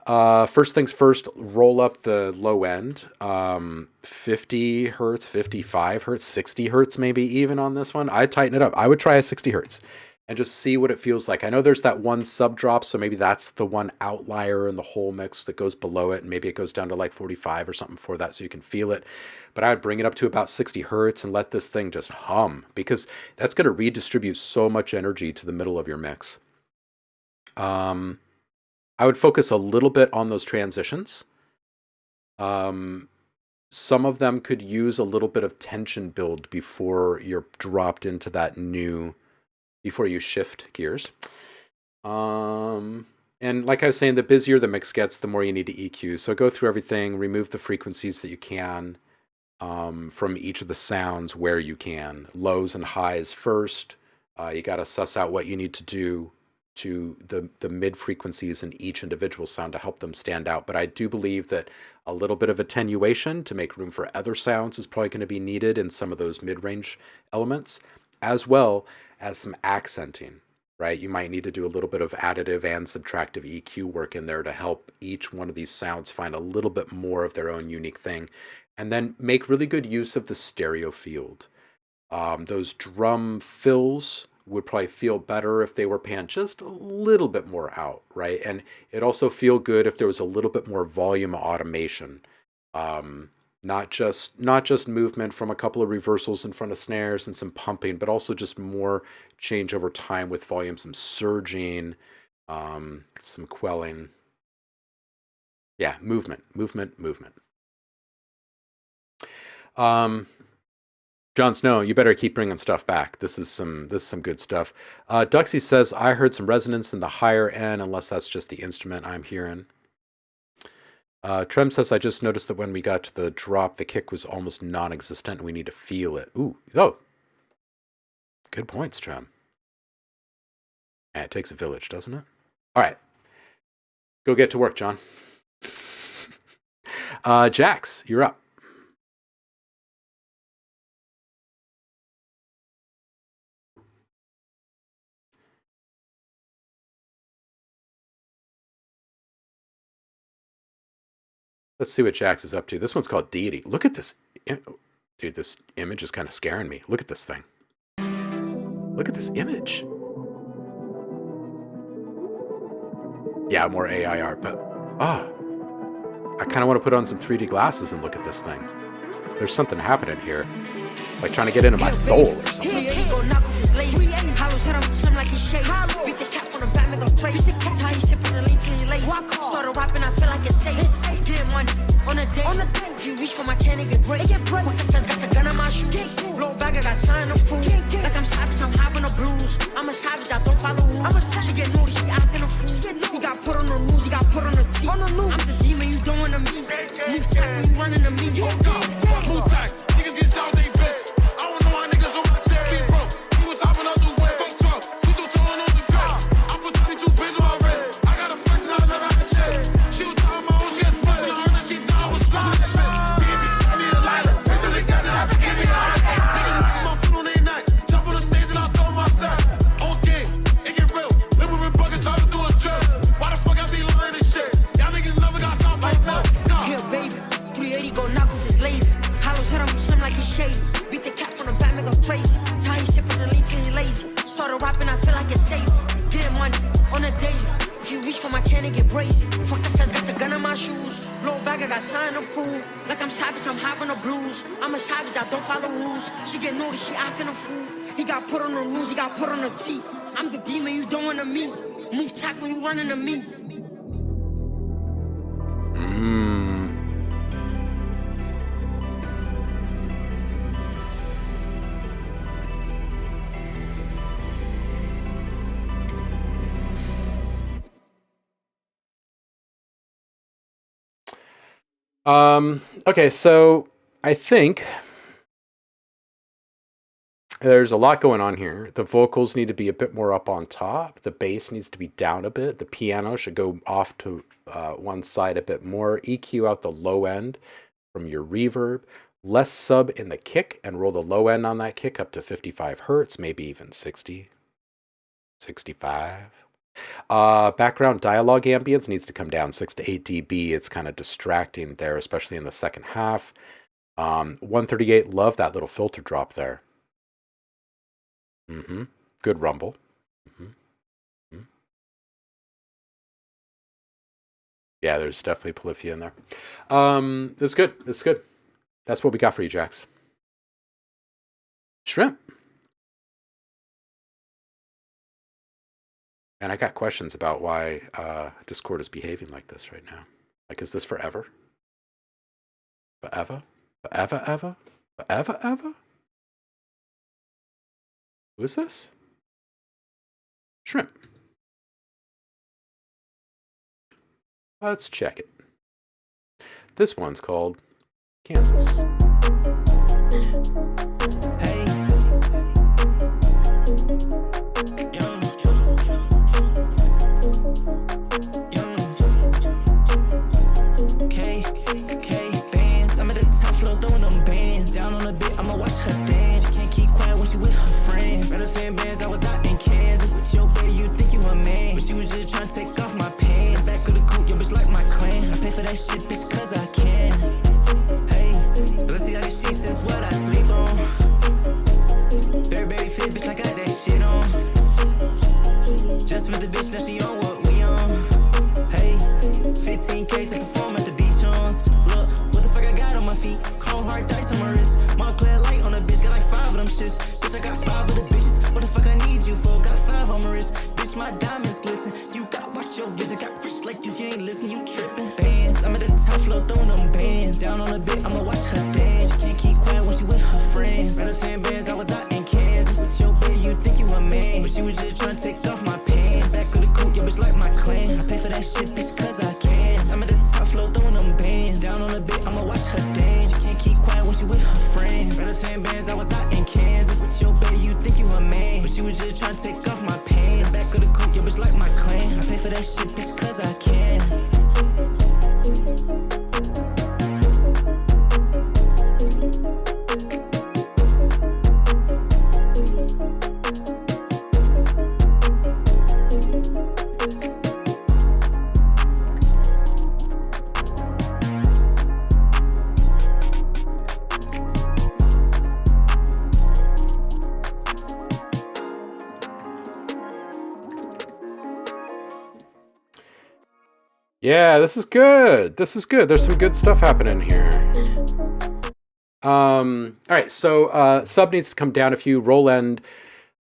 first things first, roll up the low end, 50 hertz, 55 hertz, 60 hertz, maybe even on this one. I'd tighten it up. I would try a 60 hertz and just see what it feels like. I know there's that one sub drop, so maybe that's the one outlier in the whole mix that goes below it, and maybe it goes down to like 45 or something for that so you can feel it. But I would bring it up to about 60 hertz and let this thing just hum, because that's going to redistribute so much energy to the middle of your mix. I would focus a little bit on those transitions. Some of them could use a little bit of tension build before you're dropped into that new, before you shift gears. And like I was saying, the busier the mix gets, the more you need to EQ. So go through everything, remove the frequencies that you can from each of the sounds where you can. Lows and highs first. You got to suss out what you need to do to the mid frequencies in each individual sound to help them stand out. But I do believe that a little bit of attenuation to make room for other sounds is probably going to be needed in some of those mid-range elements, as well as some accenting, right? You might need to do a little bit of additive and subtractive EQ work in there to help each one of these sounds find a little bit more of their own unique thing. And then make really good use of the stereo field. Those drum fills would probably feel better if they were panned just a little bit more out, right? And it also feel good if there was a little bit more volume automation. Not just movement from a couple of reversals in front of snares and some pumping, but also just more change over time with volume, some surging, some quelling. Yeah, movement. Jon Snow, you better keep bringing stuff back. This is some good stuff. Duxie says, I heard some resonance in the higher end, unless that's just the instrument I'm hearing. Trem says, I just noticed that when we got to the drop, the kick was almost non-existent, and we need to feel it. Ooh, oh. Good points, Trem. And it takes a village, doesn't it? All right. Go get to work, John. Jax, you're up. Let's see what Jax is up to. This one's called Deity. Look at this. Dude, this image is kind of scaring me. Look at this thing. Look at this image. Yeah, more AI art, but I kind of want to put on some 3D glasses and look at this thing. There's something happening here. It's like trying to get into my soul or something. On a day, if you reach for my can, it get break. Got the gun on my shoe. Blow back, I got sign of proof. Like I'm savage, I'm having the blues. I'm a savage, I don't follow rules. She get naughty, she acting a fool. He got put on the news, he got put on the T. I'm the demon, you don't wanna meet. Move tight, you running to me. Move tight, niggas get shot, they bitch. I don't know why niggas on my feet, bro. You was hopping out the way, fuck 12. You too tall on the ground. I put 22 pins on my red. I got a French, I never had shit. She was talking my own, she had split. And I heard that she thought I was flying. Beat the cat from the back, make him crazy. Tie his shit from the lead till he lazy. Started rapping, I feel like it's safe. Get money on a daily. If you reach for my can, it get brazy. Fuck the feds, got the gun on my shoes. Blow back, I got sign to prove. Like I'm savage, I'm having the blues. I'm a savage, I don't follow rules. She get naughty, she acting a fool. He got put on the news, he got put on the T. I'm the demon, you don't wanna meet. Move tight when you running to me. Okay, so I think there's a lot going on here. The vocals need to be a bit more up on top. The bass needs to be down a bit. The piano should go off to one side a bit more. EQ out the low end from your reverb. Less sub in the kick and roll the low end on that kick up to 55 hertz, maybe even 60, 65. Background dialogue ambience needs to come down 6 to 8 dB. It's kind of distracting there, especially in the second half. 138, love that little filter drop there. Good rumble. Yeah, there's definitely polyphia in there. It's good. It's good. That's what we got for you, Jax. Shrimp. And I got questions about why Discord is behaving like this right now. Like, is this forever? Forever? Forever, ever? Forever, ever? Who is this? Shrimp. Let's check it. This one's called Kansas. Hey. Bands. I'm at the top floor throwing them bands. Down on the bit, I'ma watch her dance. She can't keep quiet when she with her friends. Better 10 bands, I was out in Kansas. With your baby, you think you a man. But she was just trying to take off my pants. Back of the coupe, your bitch like my clan. I pay for that shit, bitch, cause I can. Hey, let's see how this shit is what I sleep on. Very baby fit, bitch, I got that shit on. Just with the bitch, now she on what we on. Hey, 15K to perform at the beach ons. Look, what the fuck I got on my feet? Chrome hard dice on my wrist. Montclair light on a bitch, got like 5 of them shits. Bitch, I got 5 of the bitches. What the fuck I need you for? Got 5 on my wrist. Bitch, my diamonds glisten. You gotta watch your vision. Got rich like this, you ain't listen, you tripping. Bands, I'm at the top floor throwing them bands. Down on the bit, I'ma watch her dance. She can't keep quiet when she with her friends. Better 10 bands, I was out in Kansas. With your baby, you think you a man. But she was just trying to take off my pants. Back of the coupe, your bitch like my clan. I pay for that shit, bitch, cause I can. I'm at the top floor throwing them bands. Down on the bit, I'ma watch her dance. She can't keep quiet when she with her friends. Better 10 bands, I was out in Kansas. With your baby, you think you a man. But she was just trying to take off my pants. Back of the coupe, your bitch like my clan. I pay for that shit, bitch, cause I can. Yeah, this is good. This is good. There's some good stuff happening here. All right, so sub needs to come down a few. Roll the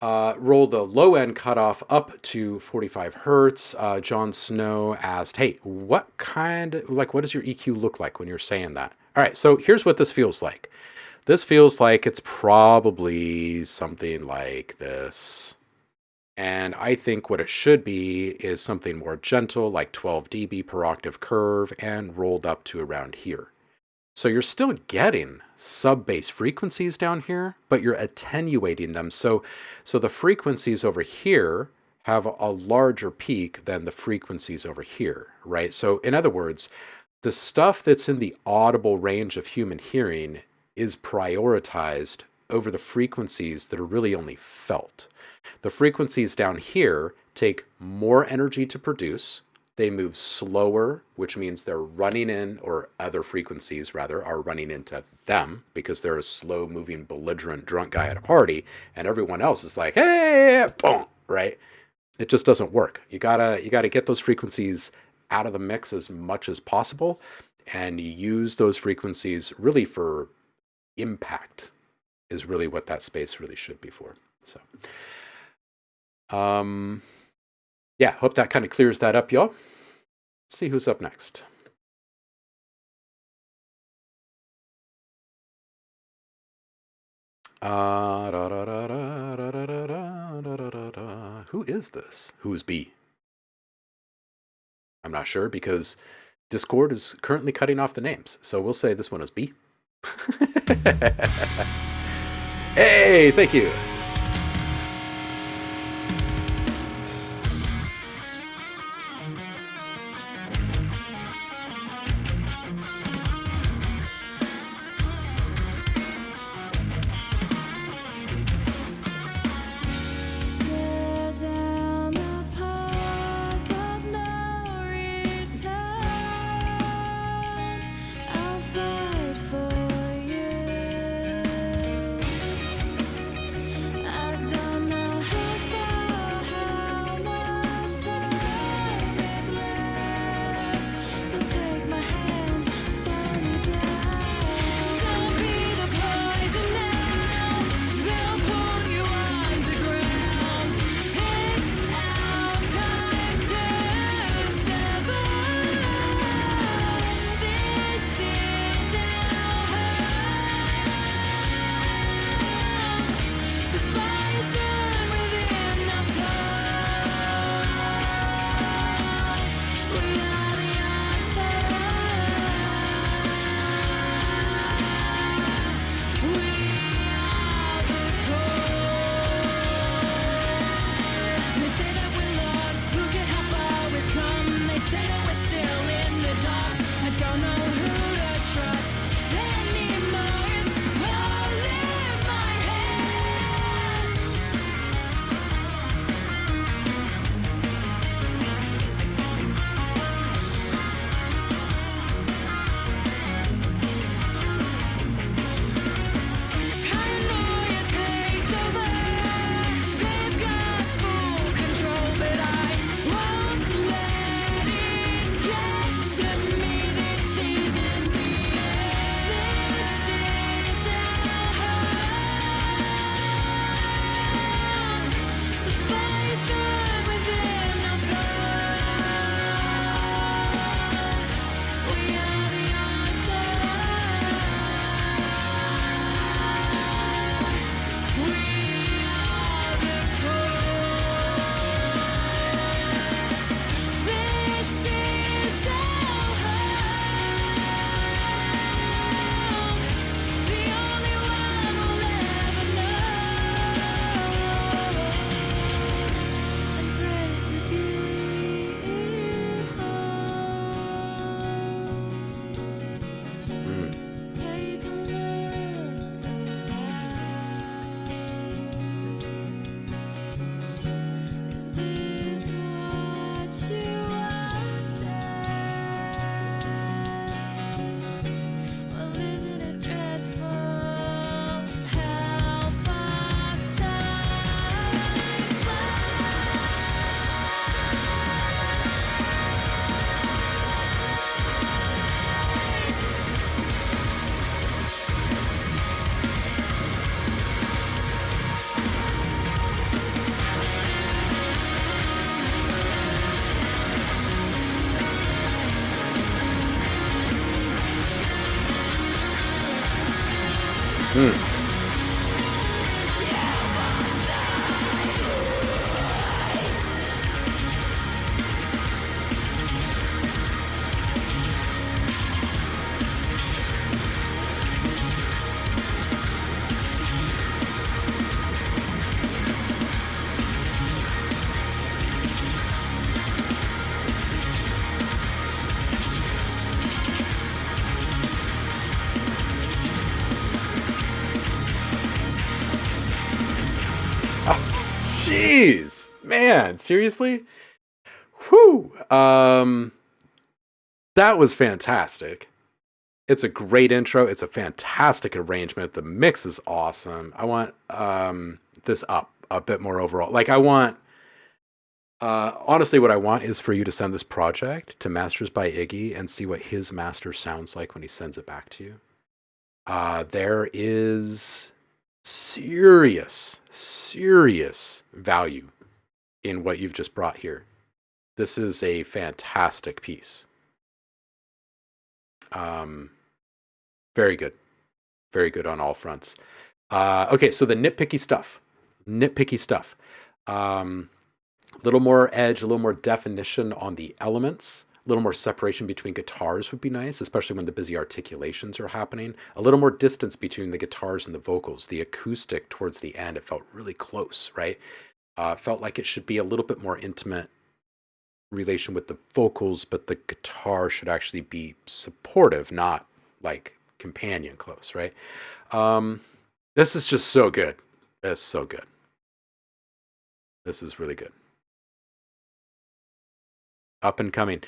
low end cutoff up to 45 hertz. John Snow asked, hey, what does your EQ look like when you're saying that? All right, so here's what this feels like. This feels like it's probably something like this. And I think what it should be is something more gentle, like 12 dB per octave curve, and rolled up to around here. So you're still getting sub-bass frequencies down here, but you're attenuating them. So the frequencies over here have a larger peak than the frequencies over here, right? So in other words, the stuff that's in the audible range of human hearing is prioritized over the frequencies that are really only felt. The frequencies down here take more energy to produce. They move slower, which means they're running in, or other frequencies rather, are running into them because they're a slow-moving, belligerent, drunk guy at a party, and everyone else is like, hey, boom, right? It just doesn't work. You gotta get those frequencies out of the mix as much as possible, and use those frequencies really for impact is really what that space really should be for. So, yeah, hope that kind of clears that up, y'all. Let's see who's up next. Who is this? Who is B? I'm not sure because Discord is currently cutting off the names, so we'll say this one is B. Hey, thank you. Stare down the path of no return. I'll fight for you. I don't know how far, how much time is left. So take my hand, follow me down. Don't be the poison now. They'll pull you underground. It's our time to sever. This is our home. The fires burn within our souls. We are the answer. We are the cause. They say that we're lost. Look at how far we've come. They say that we're still in the dark. I don't know who to trust anymore. It's all in my head. Paranoia takes over. They've got full control, but I won't let it get to me. This isn't the end. This is our home. The fires burn within our souls. We are the answer. We are the cause. This is our home. The only one we'll ever know. Embrace the beauty it holds. Take a look around. Is this what you wanted? Well, isn't it dreadful how fast time Jeez, man, seriously? Whew. That was fantastic. It's a great intro. It's a fantastic arrangement. The mix is awesome. I want this up a bit more overall. Like I want, honestly, what I want is for you to send this project to Masters by Iggy and see what his master sounds like when he sends it back to you. There is serious value in what you've just brought here. This is a fantastic piece. Very good. Very good on all fronts. Okay, so the nitpicky stuff. A little more edge, a little more definition on the elements, little more separation between guitars would be nice, especially when the busy articulations are happening. A little more distance between the guitars and the vocals. The acoustic towards the end, it felt really close, right? Felt like it should be a little bit more intimate relation with the vocals, but the guitar should actually be supportive, not like companion close, right? This is just so good. It's so good. This is really good. Up and coming.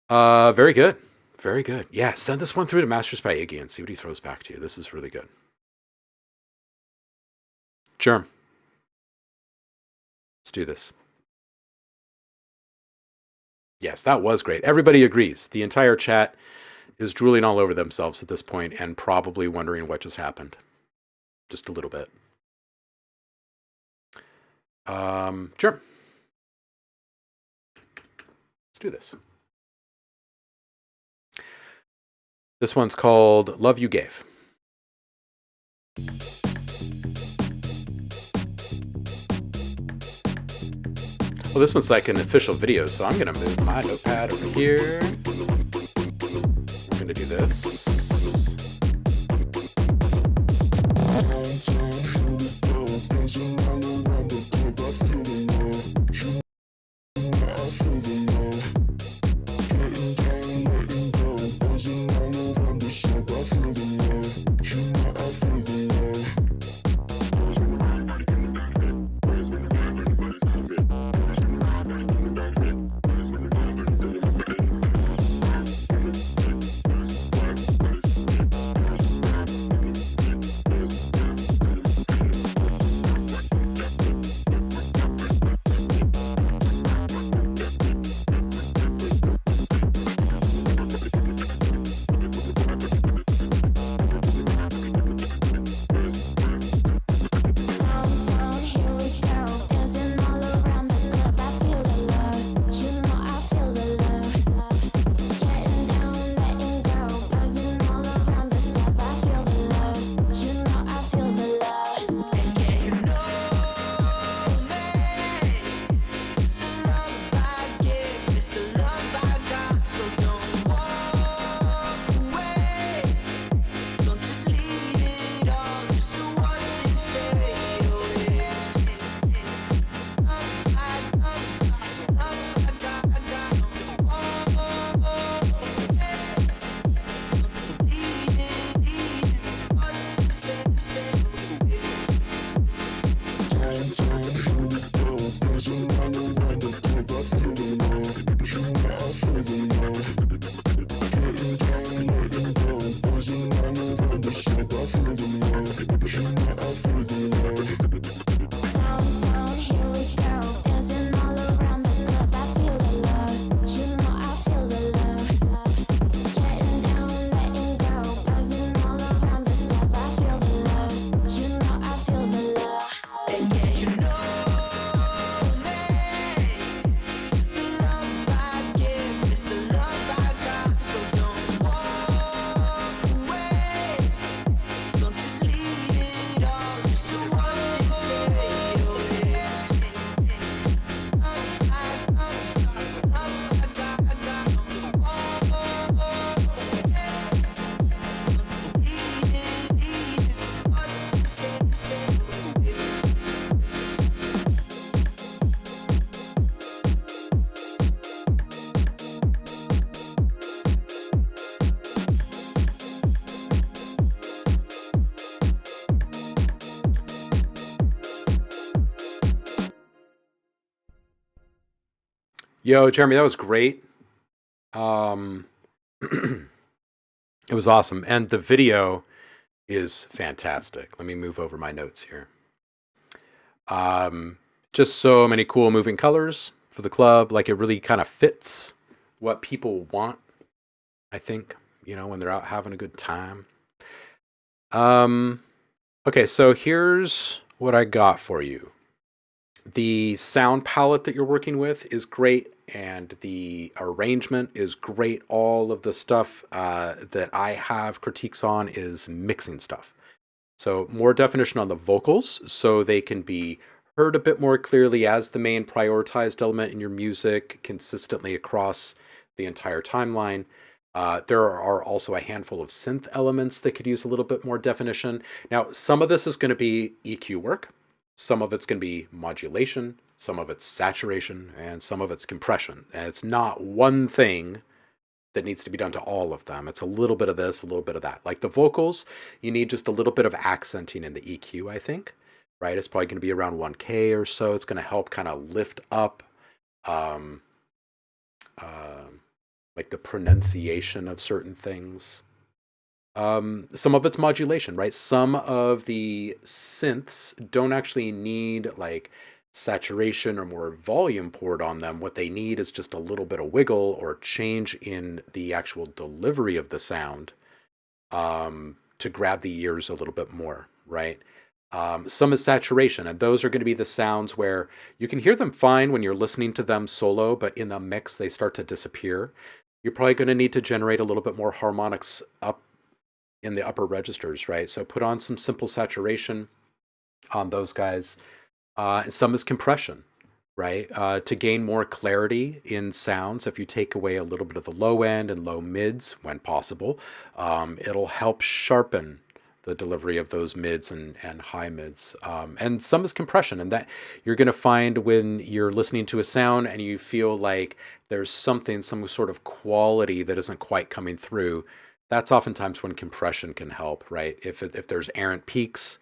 Very good. Very good. Yeah, send this one through to Masters by Iggy and see what he throws back to you. This is really good. Germ. Let's do this. Yes, that was great. Everybody agrees. The entire chat is drooling all over themselves at this point and probably wondering what just happened. Just a little bit. Germ. Let's do this. This one's called Love You Gave. Well, this one's like an official video, so I'm going to move my notepad over here. We're going to do this. Yo, Jeremy, that was great. It was awesome. And the video is fantastic. Let me move over my notes here. Just so many cool moving colors for the club. Like, it really kind of fits what people want, I think, you know, when they're out having a good time. Okay, so here's what I got for you. The sound palette that you're working with is great, and the arrangement is great. All of the stuff that I have critiques on is mixing stuff. So more definition on the vocals so they can be heard a bit more clearly as the main prioritized element in your music consistently across the entire timeline. There are also a handful of synth elements that could use a little bit more definition. Now, some of this is going to be EQ work, some of it's going to be modulation, some of it's saturation, and some of it's compression. And it's not one thing that needs to be done to all of them. It's a little bit of this, a little bit of that. Like the vocals, you need just a little bit of accenting in the EQ, I think, right? It's probably going to be around 1K or so. It's going to help kind of lift up like the pronunciation of certain things. Some of it's modulation, right? Some of the synths don't actually need like saturation or more volume poured on them. What they need is just a little bit of wiggle or change in the actual delivery of the sound to grab the ears a little bit more, right? Some is saturation, and those are going to be the sounds where you can hear them fine when you're listening to them solo, but in the mix they start to disappear. You're probably going to need to generate a little bit more harmonics up in the upper registers, right? So put on some simple saturation on those guys. Some is compression, right? To gain more clarity in sounds, if you take away a little bit of the low end and low mids when possible, it'll help sharpen the delivery of those mids and high mids. And some is compression, and that you're going to find when you're listening to a sound and you feel like there's something, some sort of quality that isn't quite coming through. That's oftentimes when compression can help, right? If there's errant peaks,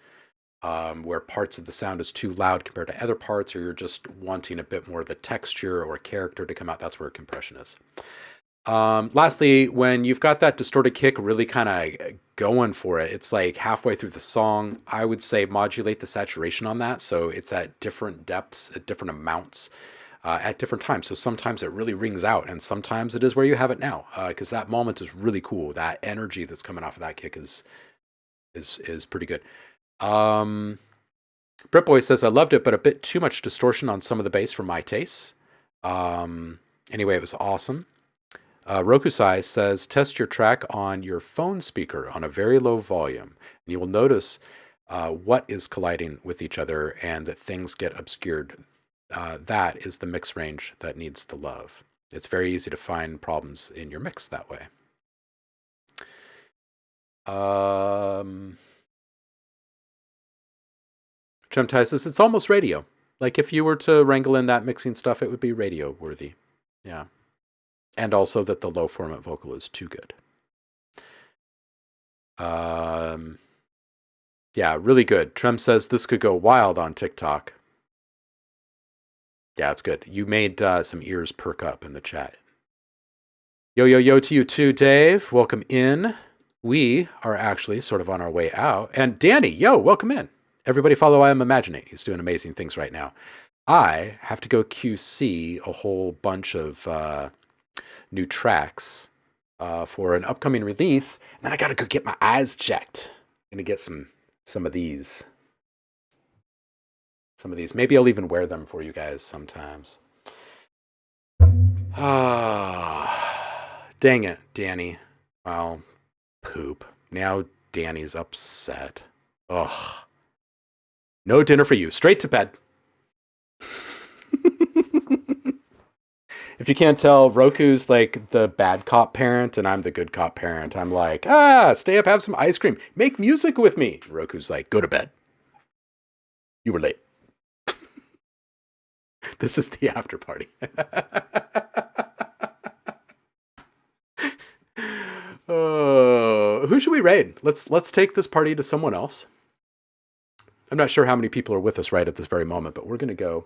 where parts of the sound is too loud compared to other parts, or you're just wanting a bit more of the texture or character to come out, that's where compression is. Lastly, when you've got that distorted kick really kind of going for it, it's like halfway through the song, I would say modulate the saturation on that. So it's at different depths, at different amounts, at different times. So sometimes it really rings out, and sometimes it is where you have it now, because that moment is really cool. That energy that's coming off of that kick is pretty good. Britboy says, I loved it, but a bit too much distortion on some of the bass for my tastes. Anyway, it was awesome. Rokusai says, test your track on your phone speaker on a very low volume, and you will notice what is colliding with each other and that things get obscured. That is the mix range that needs the love. It's very easy to find problems in your mix that way. Chumtai says, it's almost radio. Like if you were to wrangle in that mixing stuff, it would be radio worthy. Yeah. And also that the low format vocal is too good. Yeah, really good. Trem says this could go wild on TikTok. Yeah, it's good. You made some ears perk up in the chat. Yo, yo, yo to you too, Dave. Welcome in. We are actually sort of on our way out. And Danny, yo, welcome in. Everybody follow I Am Imagining. He's doing amazing things right now. I have to go QC a whole bunch of new tracks for an upcoming release. And then I got to go get my eyes checked. I'm going to get some of these. Some of these. Maybe I'll even wear them for you guys sometimes. Dang it, Danny. Well, poop. Now Danny's upset. Ugh. No dinner for you. Straight to bed. If you can't tell, Roku's like the bad cop parent and I'm the good cop parent. I'm like, stay up, have some ice cream, make music with me. Roku's like, go to bed. You were late. This is the after party. Who should we raid? Let's take this party to someone else. I'm not sure how many people are with us right at this very moment, but we're going to go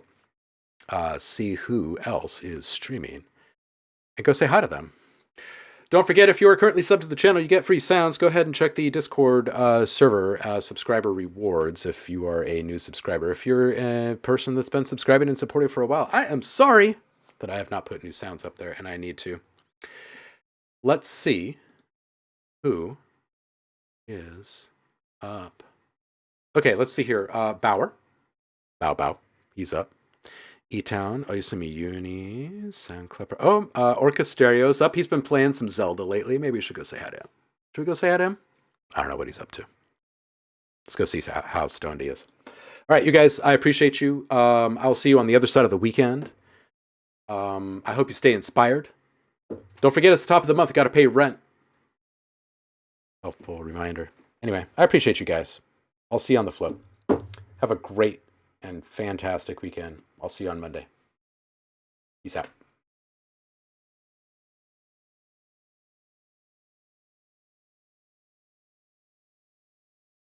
see who else is streaming and go say hi to them. Don't forget, if you are currently subbed to the channel, you get free sounds. Go ahead and check the Discord server subscriber rewards if you are a new subscriber. If you're a person that's been subscribing and supporting for a while, I am sorry that I have not put new sounds up there, and I need to. Let's see who is up. Okay, let's see here. Bauer. Bow. He's up. E-Town, Oyasumi Uni, Soundclipper. Oh, Orca Stereo's up. He's been playing some Zelda lately. Maybe we should go say hi to him. Should we go say hi to him? I don't know what he's up to. Let's go see how stoned he is. All right, you guys, I appreciate you. I'll see you on the other side of the weekend. I hope you stay inspired. Don't forget, it's the top of the month. You got to pay rent. Helpful reminder. Anyway, I appreciate you guys. I'll see you on the float. Have a great and fantastic weekend. I'll see you on Monday. Peace out.